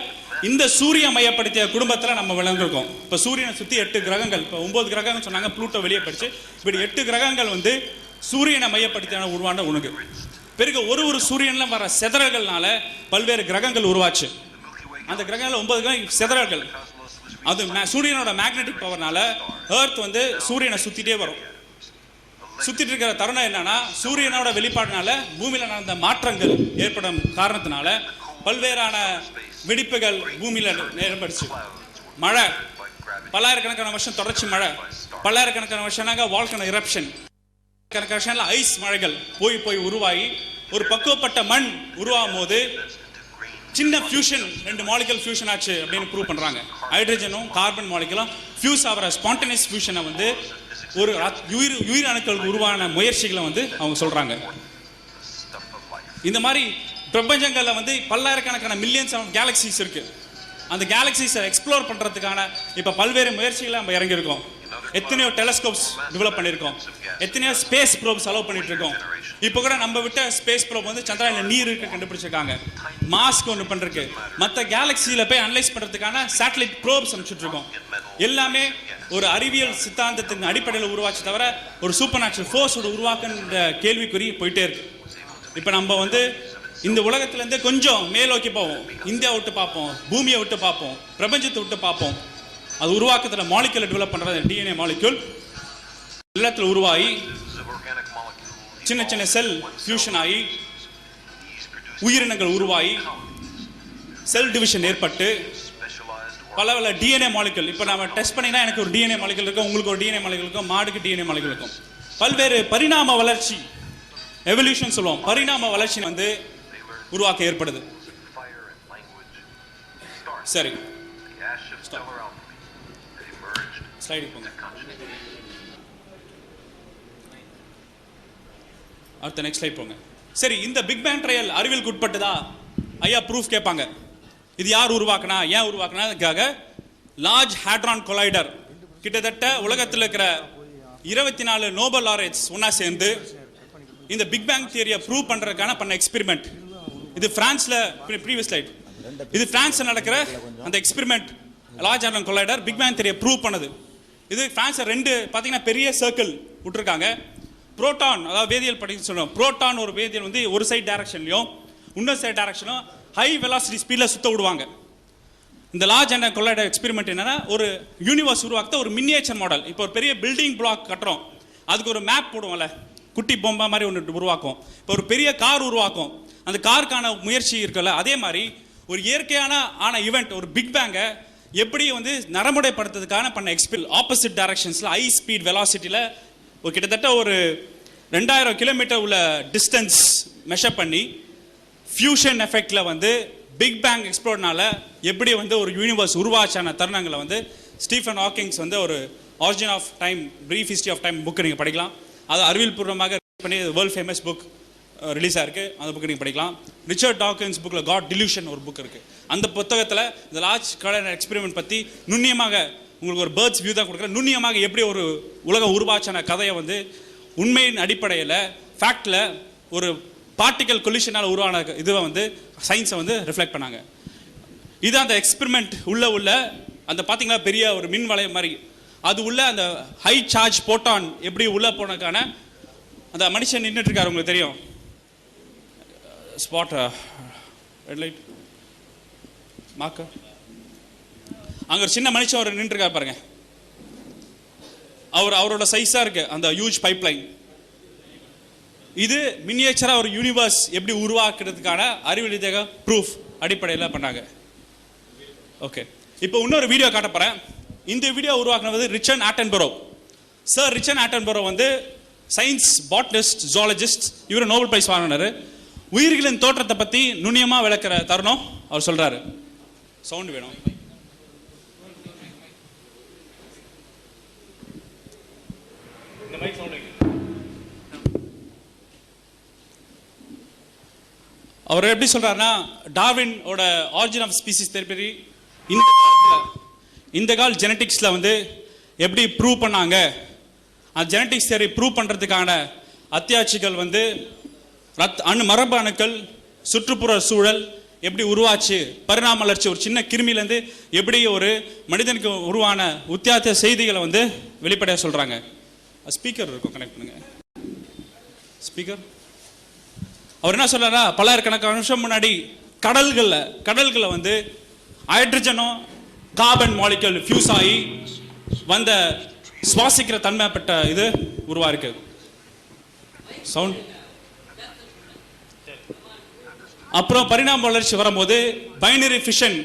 இந்த சூரிய மையப்படுத்திய குடும்பத்தில் நம்ம விளங்கிருக்கோம். இப்போ சூரியனை சுற்றி 8 கிரகங்கள், இப்போ 9 கிரகங்கள் சொன்னாங்க, ப்ளூட்டோ வெளியே படிச்சு, இப்படி 8 கிரகங்கள் வந்து சூரியனை மையப்படுத்தியான உருவான உணவு. பிறகு ஒரு சூரியன்ல வர செதறல்கள்னால பல்வேறு கிரகங்கள் உருவாச்சு. அந்த கிரகங்கள் 9 கிரகம் செதறல்கள், அது சூரியனோட மேக்னெட்டிக் பவர்னால எர்த் வந்து சூரியனை சுத்திட்டே வரும். சுத்திட்டு இருக்கிற தருணம் என்னன்னா, சூரியனோட வெளிப்பாடுனால பூமியில நடந்த மாற்றங்கள் ஏற்படும் காரணத்தினால பல்வேறான வெடிப்புகள் பூமியில ஏற்படுச்சு. மழை பல்லாயிரக்கணக்கான வருஷம் தொடர்ச்சி மழை, பல்லாயிரக்கணக்கான வருஷம்னாங்க வால்கனோ இரப்ஷன், கணக்கான ஐஸ் மழைகள் போய் உருவாகி ஒரு பக்குவப்பட்ட மண் உருவாகும் போது சின்ன ஃபியூஷன், 2 மாலிகுல் ஃபியூஷன் ஆச்சு அப்படின்னு ப்ரூவ் பண்றாங்க. ஹைட்ரஜனும் கார்பன் மாலிகுலும் ஃபியூஸ் ஆகிற ஸ்பான்டேனியஸ் ஃபியூஷனை வந்து ஒரு உயிர் அணுக்களுக்கு உருவான முயற்சிகளை வந்து அவங்க சொல்றாங்க. இந்த மாதிரி பிரபஞ்சங்கள்ல வந்து பல்லாயிரக்கணக்கான மில்லியன்ஸ் ஆஃப் கேலக்சிஸ் இருக்கு. அந்த கேலக்சிஸை எக்ஸ்ப்ளோர் பண்றதுக்கான இப்ப பல்வேறு முயற்சிகளை நம்ம இறங்கியிருக்கோம். எத்தனையோ டெலஸ்கோப்ஸ் டெவலப் பண்ணியிருக்கோம், எத்தனையோ ஸ்பேஸ் ப்ரோப்ஸ் அலோவ் பண்ணிட்டு இருக்கோம். இப்போ கூட நம்ம விட்ட ஸ்பேஸ் ப்ரோப் வந்து சந்திராயன்ல நீர் இருக்க கண்டுபிடிச்சிருக்காங்க, மாஸ்க் ஒன்று பண்றதுக்கு, மற்ற கேலக்சியில போய் அனலைஸ் பண்றதுக்கான சேட்டலைட் ப்ரோப்ஸ் அனுப்பிச்சுட்டு இருக்கோம். எல்லாமே ஒரு அறிவியல் சித்தாந்தத்தின் அடிப்படையில் உருவாச்சு தவிர ஒரு சூப்பர் நேச்சுரல் ஃபோர்ஸோட உருவாக்குன்ற கேள்விக்குறி போயிட்டே இருக்கு. இப்போ நம்ம வந்து இந்த உலகத்திலேருந்து கொஞ்சம் மேலோக்கி போவோம், இந்தியா விட்டு பார்ப்போம், பூமியை விட்டு பார்ப்போம், பிரபஞ்சத்தை விட்டு பார்ப்போம். அது உருவாக்கத்தில் மாலிகுலை டெவலப் பண்ணுறது டிஎன்ஏ மாலிகுல் எல்லாத்தில் உருவாகி சின்ன சின்ன செல் ஃபியூஷன் ஆகி உயிரினங்கள் உருவாகி செல் டிவிஷன் ஏற்பட்டு பல டிஎன்ஏ மாலிகுல். இப்போ நம்ம டெஸ்ட் பண்ணினா எனக்கு ஒரு டிஎன்ஏ மாலிகுல் இருக்கும், உங்களுக்கு ஒரு டிஎன்ஏ மாலிகுல் இருக்கும், மாடுக்கு டிஎன்ஏ மாலிகுல் இருக்கும். பல்வேறு பரிணாம வளர்ச்சி, எவல்யூஷன் சொல்லுவோம், பரிணாம வளர்ச்சி வந்து உருவாக்க ஏற்படுது. சரி, ஸ்லைடு போங்க. அடுத்த நெக்ஸ்ட் ஸ்லைட் போங்க. சரி, இந்த பிக் பேங் ட்ரையல் அறிவியலுக்கு உட்பட்டதா? ஐயா ப்ரூஃப் கேட்பாங்க. இது யார் உருவாக்குனா, ஏன் உருவாக்குனாக்காக லார்ஜ் ஹேட்ரான் கொலைடர் கிட்டத்தட்ட உலகத்தில் இருக்கிற 24 நோபல் லாரேட்ஸ் ஒன்னா சேர்ந்து இந்த பிக் பேங் தியரியை ப்ரூவ் பண்றதுக்கான பண்ண எக்ஸ்பெரிமெண்ட். இது பிரான்ஸ்ல, ப்ரீவியஸ் ஸ்லைட், இது பிரான்ஸ்ல நடக்கிற அந்த experiment. Large hadron collider big bang தியரியை ப்ரூவ் பண்ணுது. இது பிரான்ஸ்ல 2 பார்த்தீங்கன்னா பெரிய சர்க்கிள் விட்டுருக்காங்க. புரோட்டான், அதாவது வேதியியல் படிக்க சொல்லுவோம், புரோட்டான் ஒரு வேதியியல் வந்து ஒரு சைட் டைரக்ஷன்லையும் இன்னொரு சைட் டைரக்ஷனும் ஹை வெலாசிட்டி ஸ்பீடில் சுத்த விடுவாங்க. இந்த லார்ஜ் அண்ட் கொலைடர் எக்ஸ்பெரிமெண்ட் என்னன்னா, ஒரு யூனிவர்ஸ் உருவாக்க ஒரு மினியேச்சர் மாடல். இப்போ ஒரு பெரிய பில்டிங் பிளாக் கட்டுறோம், அதுக்கு ஒரு மேப் போடுவோம்ல, குட்டி பொம்மை மாதிரி ஒன்று உருவாக்கும். இப்போ ஒரு பெரிய கார் உருவாக்கும், அந்த காருக்கான முயற்சி இருக்குல்ல, அதே மாதிரி ஒரு இயற்கையான ஈவெண்ட், ஒரு பிக் பேங்கை எப்படி வந்து நடைமுறைப்படுத்துறதுக்கான பண்ண ஆப்போசிட் டைரக்ஷன்ஸில் ஹை ஸ்பீட் வெலாசிட்டியில் ஒரு கிட்டத்தட்ட ஒரு 2000 கிலோமீட்டர் உள்ள டிஸ்டன்ஸ் மெஷர் பண்ணி ஃபியூஷன் எஃபெக்டில் வந்து பிக் பேங் எக்ஸ்ப்ளோர்னால எப்படி வந்து ஒரு யூனிவர்ஸ் உருவாச்சான தருணங்களை வந்து ஸ்டீஃபன் ஹாக்கிங்ஸ் வந்து ஒரு origin of time, brief history of time book நீங்கள் படிக்கலாம். அது அறிவியல் பூர்வமாக பண்ணி வேர்ல்ட் ஃபேமஸ் புக் ரிலீஸ் ஆயிருக்கு, அந்த புக்கு நீங்கள் படிக்கலாம். ரிச்சர்ட் டாக்கின்ஸ் புக்கில் காட் டிலூஷன் ஒரு புக் இருக்குது. அந்த புத்தகத்தில் இந்த லார்ஜ் கொலைடர் எக்ஸ்பெரிமெண்ட் பற்றி நுண்ணியமாக உங்களுக்கு ஒரு பேர்ட்ஸ் வியூ தான் கொடுக்குறேன். நுண்ணியமாக எப்படி ஒரு உலகம் உருவாச்சான கதையை வந்து உண்மையின் அடிப்படையில் ஃபேக்டில் ஒரு பார்ட்டிக்கல் கொலிஷனால் உருவான இதுவை வந்து சயின்ஸை வந்து ரிஃப்ளெக்ட் பண்ணாங்க. இது அந்த எக்ஸ்பெரிமெண்ட் உள்ள அந்த பார்த்தீங்களா பெரிய ஒரு மின் வளையம் மாதிரி, அது உள்ள அந்த ஹை சார்ஜ் போட்டான் எப்படி உள்ள போனதுக்கான அந்த மனுஷன் நின்றுட்டு இருக்காரு, உங்களுக்கு தெரியும் ஸ்பாட் ரெட் லைட் மார்க்கர், அங்கே ஒரு சின்ன மனுஷன் அவர் நின்றுருக்காரு பாருங்க, அவரோட சைஸாக இருக்கு அந்த ஹியூஜ் பைப் லைன். இது மினியேச்சரா ஒரு யூனிவர்ஸ் எப்படி உருவாக்குறதுக்கான அறிவியல் ப்ரூஃப் அடிப்படையில் பண்ணாங்க. ஓகே, இப்போ இன்னொரு வீடியோ காட்ட போறேன். இந்த வீடியோ உருவாக்குனது ரிச்சர்ட் ஆட்டன்பரோ. சார் ரிச்சர்ட் ஆட்டன்பரோ வந்து சயின்ஸ் பாட்னிஸ்ட், ஜுவாலஜிஸ்ட், இவர் நோபல் பிரைஸ் வாங்கினார். உயிர்களின் தோற்றத்தை பற்றி நுண்ணியமாக விளக்குற தருணம் அவர் சொல்றாரு. சவுண்ட் வேணும். இந்த மைக் சவுண்ட். அவர் எப்படி சொல்றாருன்னா, டார்வினோட ஆரிஜின் ஆஃப் ஸ்பீசிஸ் தெரப்பி இந்த கால ஜெனட்டிக்ஸில் வந்து எப்படி ப்ரூவ் பண்ணாங்க, அந்த ஜெனட்டிக்ஸ் தியரி ப்ரூவ் பண்ணுறதுக்கான அத்தியாட்சிகள் வந்து மரபு அணுக்கள், சுற்றுப்புற சூழல் எப்படி உருவாச்சு, பரிணாம வளர்ச்சி, ஒரு சின்ன கிருமியிலேருந்து எப்படி ஒரு மனிதனுக்கு உருவான வித்தியாச செய்திகளை வந்து வெளிப்படையாக சொல்கிறாங்க. ஸ்பீக்கர் இருக்கும், கனெக்ட் பண்ணுங்க ஸ்பீக்கர். அவர் என்ன சொல்றாரா, பல்லாயிரக்கணக்கான வருஷம் முன்னாடி கடல்களில் வந்து ஹைட்ரஜனும் கார்பன் மாலிக்யூல் ஃபியூஸ் ஆகி வந்த சுவாசிக்கிற தன்மை பெற்ற இது உருவாயிருக்கு. சவுண்ட். அப்புறம் பரிணாம வளர்ச்சி வரும்போது பைனரி ஃபிஷன்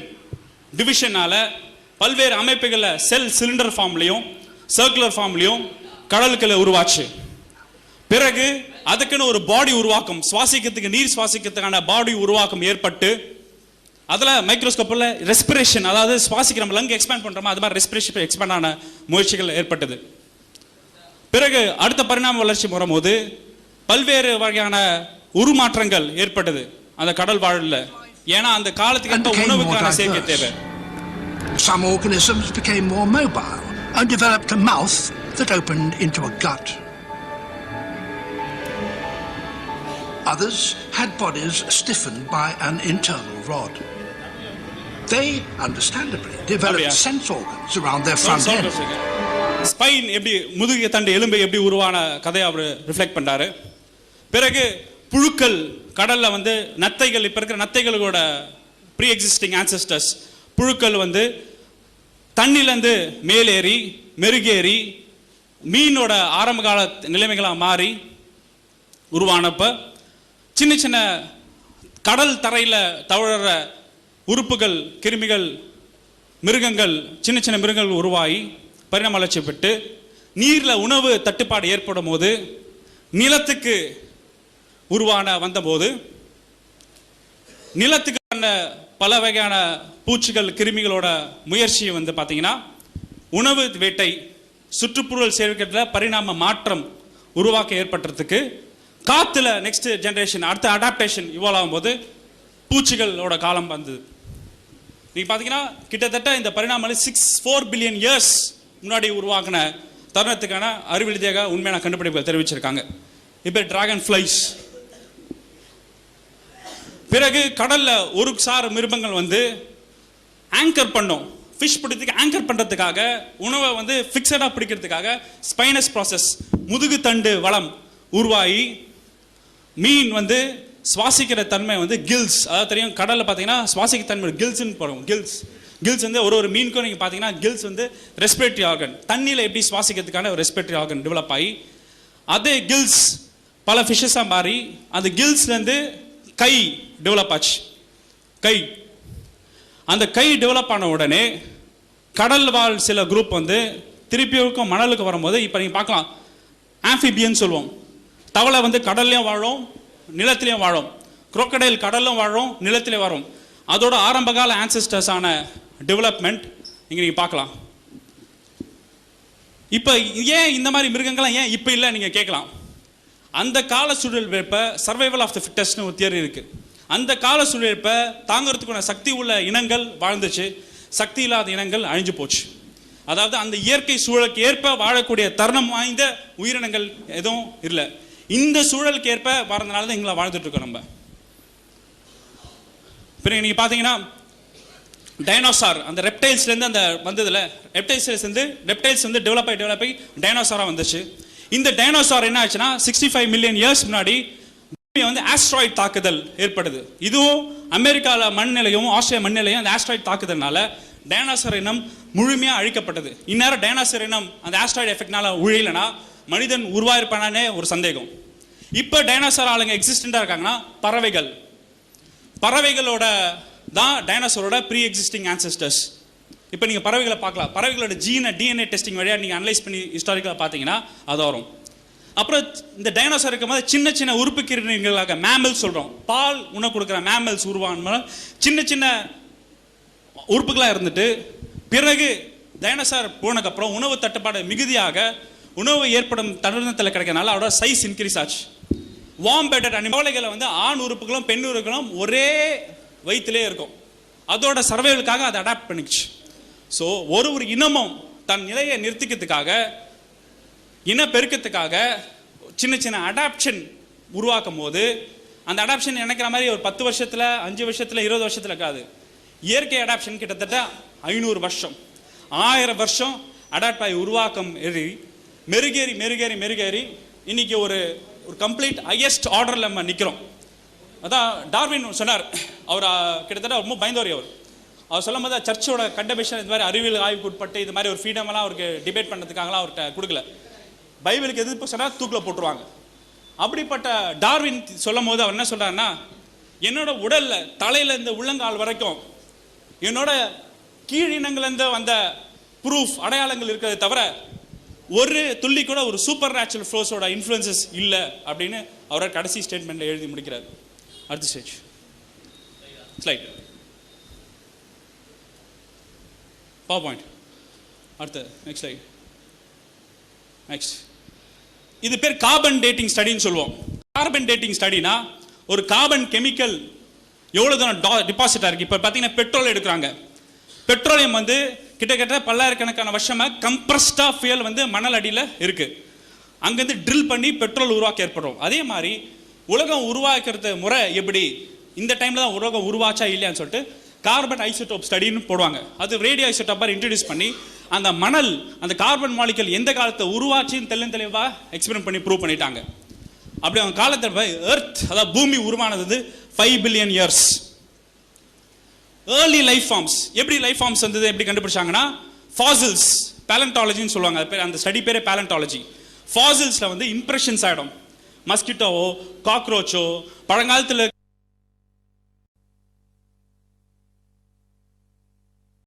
டிவிஷனால பல்வேறு அமைப்புகளில் செல் சிலிண்டர் ஃபார்ம்லையும் சர்க்குலர் ஃபார்ம்லையும் கடலுக்குள்ள உருவாச்சு. பிறகு அதுக்குன்னு ஒரு பாடி உருவாக்கம், சுவாசிக்கிறதுக்கு நீர் சுவாசிக்கிறதுக்கான பாடி உருவாக்கம் ஏற்பட்டு அதில் மைக்ரோஸ்கோப்பில் ரெஸ்பிரேஷன், அதாவது சுவாசிக்கிற நம்ம லங் எக்ஸ்பேண்ட் பண்ணுறோமா, அது மாதிரி ரெஸ்பிரேஷன் எக்ஸ்பேண்ட் ஆன முயற்சிகள் ஏற்பட்டது. பிறகு அடுத்த பரிணாம வளர்ச்சி வரும்போது பல்வேறு வகையான உருமாற்றங்கள் ஏற்பட்டது அந்த கடல் வாழ்வில். ஏன்னா அந்த காலத்துக்கு ஏற்ப உணவுக்கான சேர்க்கை தேவை. Some organisms became more mobile and developed a mouth that opened into a gut. Others had bodies stiffened by an internal rod. They, understandably, developed sense organs around their front end. Spine எப்படி, முதுகு தண்டு எலும்பு எப்படி உருவான கதையை அவர் reflect பண்றாரு. பிறகு புழுக்கள் கடல்ல வந்து நத்தைகள், இப்ப இருக்கிற நத்தைகளோட ப்ரீ எக்ஸிஸ்டிங் ஆன்செஸ்டர்ஸ் புழுக்கள் வந்து தண்ணிலேருந்து மேலேறி மெருகேறி மீனோட ஆரம்ப கால நிலைமைகளாக மாறி உருவானப்ப சின்ன சின்ன கடல் தரையில் தவழற உறுப்புகள், கிருமிகள், மிருகங்கள், சின்ன சின்ன மிருகங்கள் உருவாகி பரிணாம வளர்ச்சி பெற்று நீரில் உணவு தட்டுப்பாடு ஏற்படும் போது நிலத்துக்கு வந்தபோது நிலத்துக்கு பல வகையான பூச்சிகள், கிருமிகளோட முயற்சி வந்து பார்த்தீங்கன்னா உணவு வேட்டை, சுற்றுப்புறல் சேர்க்கையில் பரிணாம மாற்றம் உருவாக்க ஏற்பட்டதுக்கு காத்துல நெக்ஸ்ட் ஜெனரேஷன் அடுத்த அடாப்டேஷன் இவால்வ் ஆகும்போது பூச்சிகளோட காலம் வந்தது. நீங்க பாத்தீங்கன்னா கிட்டத்தட்ட இந்த பரிணாம 4 பில்லியன் இயர்ஸ் முன்னாடி உருவாக்கின தருணத்துக்கான அறிவியல் உண்மையான கண்டுபிடிப்புகள் தெரிவிச்சிருக்காங்க. இப்போ டிராகன் ஃபிளைஸ். பிறகு கடல்ல ஒரு சார் மிருகங்கள் வந்து ஆங்கர் பண்ணும், ஃபிஷ் பிடிக்கிறதுக்கு ஆங்கர் பண்ணுறதுக்காக, உணவை வந்து ஃபிக்ஸடாக பிடிக்கிறதுக்காக ஸ்பைனஸ் ப்ராசஸ் முதுகு தண்டு வளம் உருவாகி மீன் வந்து சுவாசிக்கிற தன்மை வந்து கில்ஸ், அதாவது தெரியும் கடலில் பார்த்தீங்கன்னா சுவாசிக்கிற தன்மை கில்ஸ்ன்னு போகிறோம். கில்ஸ் வந்து ஒரு மீனுக்கும் நீங்கள் பார்த்தீங்கன்னா கில்ஸ் வந்து ரெஸ்பிரேட்டரி ஆர்கன், தண்ணியில் எப்படி சுவாசிக்கிறதுக்கான ஒரு ரெஸ்பிரேட்டரி ஆர்கன் டெவலப் ஆகி அதே கில்ஸ் பல ஃபிஷ்ஷஸாக மாறி அந்த கில்ஸ்லேருந்து கை டெவலப் ஆச்சு. அந்த கை டெவலப் ஆன உடனே கடல் வாழ் சில குரூப் வந்து திருப்பியும் மணலுக்கு வரும்போது இப்போ நீங்கள் பார்க்கலாம் ஆம்பிபியன் சொல்லுவோம். தவளை வந்து கடல்லையும் வாழும் நிலத்திலையும் வாழும், குரோக்கடைல் கடல்லும் வாழும் நிலத்திலே வரும். அதோட ஆரம்பகால ஆன்செஸ்டர்ஸான டெவலப்மெண்ட் இங்கே நீங்கள் பார்க்கலாம். இப்போ ஏன் இந்த மாதிரி மிருகங்கள்லாம் ஏன் இப்போ இல்லை நீங்கள் கேட்கலாம். அந்த கால சூழல்ப சர்வைவல் ஆஃப் த ஃபிட்டஸ்ட்னு ஒரு தியரி இருக்குது. அந்த கால சூழல்ப தாங்கிறதுக்கான சக்தி உள்ள இனங்கள் வாழ்ந்துச்சு, சக்தி இல்லாத இனங்கள் அழிஞ்சு போச்சு. அதாவது அந்த இயற்கை சூழலுக்கு ஏற்ப வாழக்கூடிய தருணம் வாய்ந்த உயிரினங்கள் எதுவும் இல்லை. இந்த சூழலுக்கு ஏற்ப வாழ்ந்தனால தான் எங்களை வாழ்ந்துட்டு இருக்கோம் நம்ம. பிறகு நீங்கள் பார்த்தீங்கன்னா டைனோசார் அந்த ரெப்டைல்ஸ்லேருந்து அந்த வந்ததில் ரெப்டைல்ஸ் வந்து டெவலப் ஆகி டைனோசாராக வந்துச்சு. இந்த டைனோசார் என்ன ஆச்சுன்னா 65 மில்லியன் இயர்ஸ் முன்னாடி வந்து ஆஸ்ட்ராய்ட் தாக்குதல் ஏற்படுது. இதுவும் அமெரிக்காவில் மண்ணிலையும் ஆஸ்திரேலியா மண்ணிலையும் அந்த ஆஸ்ட்ராய்ட் தாக்குதல்னால டைனோசார் இனம் முழுமையாக அழிக்கப்பட்டது. இந்நேரம் டைனோசார் இனம் அந்த ஆஸ்ட்ராய்டு எஃபெக்ட்னால உழியலைன்னா மனிதன் உருவாயிருப்பானே ஒரு சந்தேகம். இப்போ டைனோசார் ஆளுங்க எக்ஸிஸ்டண்டாக இருக்காங்கன்னா பறவைகளோட தான் டைனோசரோட ப்ரீ எக்ஸிஸ்டிங் ஆன்செஸ்டர்ஸ். இப்போ நீங்கள் பறவைகளை பார்க்கலாம், பறவைகளோட டிஎன்ஏ டெஸ்டிங் வழியாக நீங்கள் அனலைஸ் பண்ணி ஹிஸ்டாரிக்கலாக பார்த்தீங்கன்னா அது வரும். அப்புறம் இந்த டைனோசர் இருக்கும்போது சின்ன சின்ன உறுப்பு கிருமிகளாக மேமல்ஸ் சொல்கிறோம், பால் உணவு கொடுக்குற மேமல்ஸ் உருவான சின்ன சின்ன உறுப்புகளாக இருந்துட்டு பிறகு டைனோசர் போனதுக்கப்புறம் உணவு தட்டுப்பாடு மிகுதியாக உணவு ஏற்படும் தருணத்தில் கிடைக்கிறதுனால அதோட சைஸ் இன்க்ரீஸ் ஆச்சு. வார்ம் பெட்டட் அனிமல்களை வந்து ஆண் உறுப்புகளும் பெண் உறுப்புகளும் ஒரே வயிற்றிலே இருக்கும். அதோட சர்வைவலுக்காக அதை அடாப்ட் பண்ணிச்சு. ஸோ ஒரு இனமும் தன் நிலையை நிறுத்திக்கிறதுக்காக இனப்பெருக்கத்துக்காக சின்ன சின்ன அடாப்ஷன் உருவாக்கும் போது அந்த அடாப்ஷன் நினைக்கிற மாதிரி ஒரு 10 வருஷத்தில் 5 வருஷத்தில் 20 வருஷத்தில் இருக்காது. இயற்கை அடாப்ஷன் கிட்டத்தட்ட 500 வருஷம் 1000 வருஷம் அடாப்ட் ஆகி உருவாக்கம் மெருகேறி இன்னைக்கு ஒரு கம்ப்ளீட் ஹையஸ்ட் ஆர்டரில் நம்ம நிற்கிறோம். அதான் டார்வின் சொன்னார். அவர் கிட்டத்தட்ட ரொம்ப பயந்தவர். அவர் சொல்லும் போது சர்ச்சோட கண்டபிஷன் இது மாதிரி அறிவியல் ஆய்வுக்கு உட்பட்டு இது மாதிரி ஒரு ஃப்ரீடமெல்லாம் அவருக்கு டிபேட் பண்ணுறதுக்காகலாம் அவர்கிட்ட கொடுக்கல. பைபிளுக்கு எதிர்ப்பு சொன்னால் தூக்கில் போட்டுருவாங்க. அப்படிப்பட்ட டார்வின் சொல்லும் போது அவர் என்ன சொல்கிறாருன்னா, என்னோட உடலில் தலையிலேருந்து உள்ளங்கால் வரைக்கும் என்னோட கீழினங்கள்லேருந்து வந்த ப்ரூஃப் அடையாளங்கள் இருக்கிறது தவிர ஒரு துள்ளி கூட ஒரு சூப்பர் நேச்சுரல் ஃபோர்ஸோட இன்ஃப்ளூயன்சஸ் இல்லை அப்படின்னு அவரோட கடைசி ஸ்டேட்மெண்ட்டில் எழுதி முடிக்கிறார். அடுத்த ஸ்டேஜ் ஸ்லைட் பவர் பாயிண்ட். அடுத்த நெக்ஸ்ட் ஸ்லைட். நெக்ஸ்ட் இது பேர் கார்பன் டேட்டிங் ஸ்டடின்னு சொல்லுவோம். கார்பன் டேட்டிங் ஸ்டடினா ஒரு கார்பன் கெமிக்கல் எவ்வளோ தூரம் டிபாசிட்டாக இருக்குது. இப்போ பார்த்தீங்கன்னா பெட்ரோல் எடுக்கிறாங்க. பெட்ரோலியம் வந்து கிட்டத்தட்ட பல்லாயிரக்கணக்கான வருஷமாக கம்ப்ரஸ்டாக ஃபியல் வந்து மணல் அடியில் இருக்குது. அங்கேருந்து ட்ரில் பண்ணி பெட்ரோல் உருவாக்க ஏற்படும். அதே மாதிரி உலகம் உருவாக்குறது முறை எப்படி, இந்த டைமில் தான் உலகம் உருவாச்சா இல்லையான்னு சொல்லிட்டு கார்பன் ஐசோடோப் ஸ்டடின்னு போடுவாங்க. அது ரேடியோ ஐசோடோப்பாக இன்ட்ரடியூஸ் பண்ணி அந்த மணல் அந்த கார்பன் மாலிகல் எந்த காலத்தை உருவாச்சின்னு தெளிவாக எக்ஸ்பெரிமெண்ட் பண்ணி ப்ரூவ் பண்ணிட்டாங்க. அப்படி அவங்க காலத்தில் எர்த் அதாவது பூமி உருவானது வந்து 5 billion years. Early life forms எப்படி லைஃப் ஃபார்ம்ஸ் வந்தது எப்படி கண்டுபிடிச்சாங்கன்னா ஃபாசில்ஸ் பேலண்டாலஜின்னு சொல்லுவாங்க. அது பேர் அந்த ஸ்டடி பேரே பேலண்டாலஜி. ஃபாசில்ஸில் வந்து இம்ப்ரெஷன்ஸ் ஆகிடும். மஸ்கிட்டோவோ காக்ரோச்சோ பழங்காலத்தில்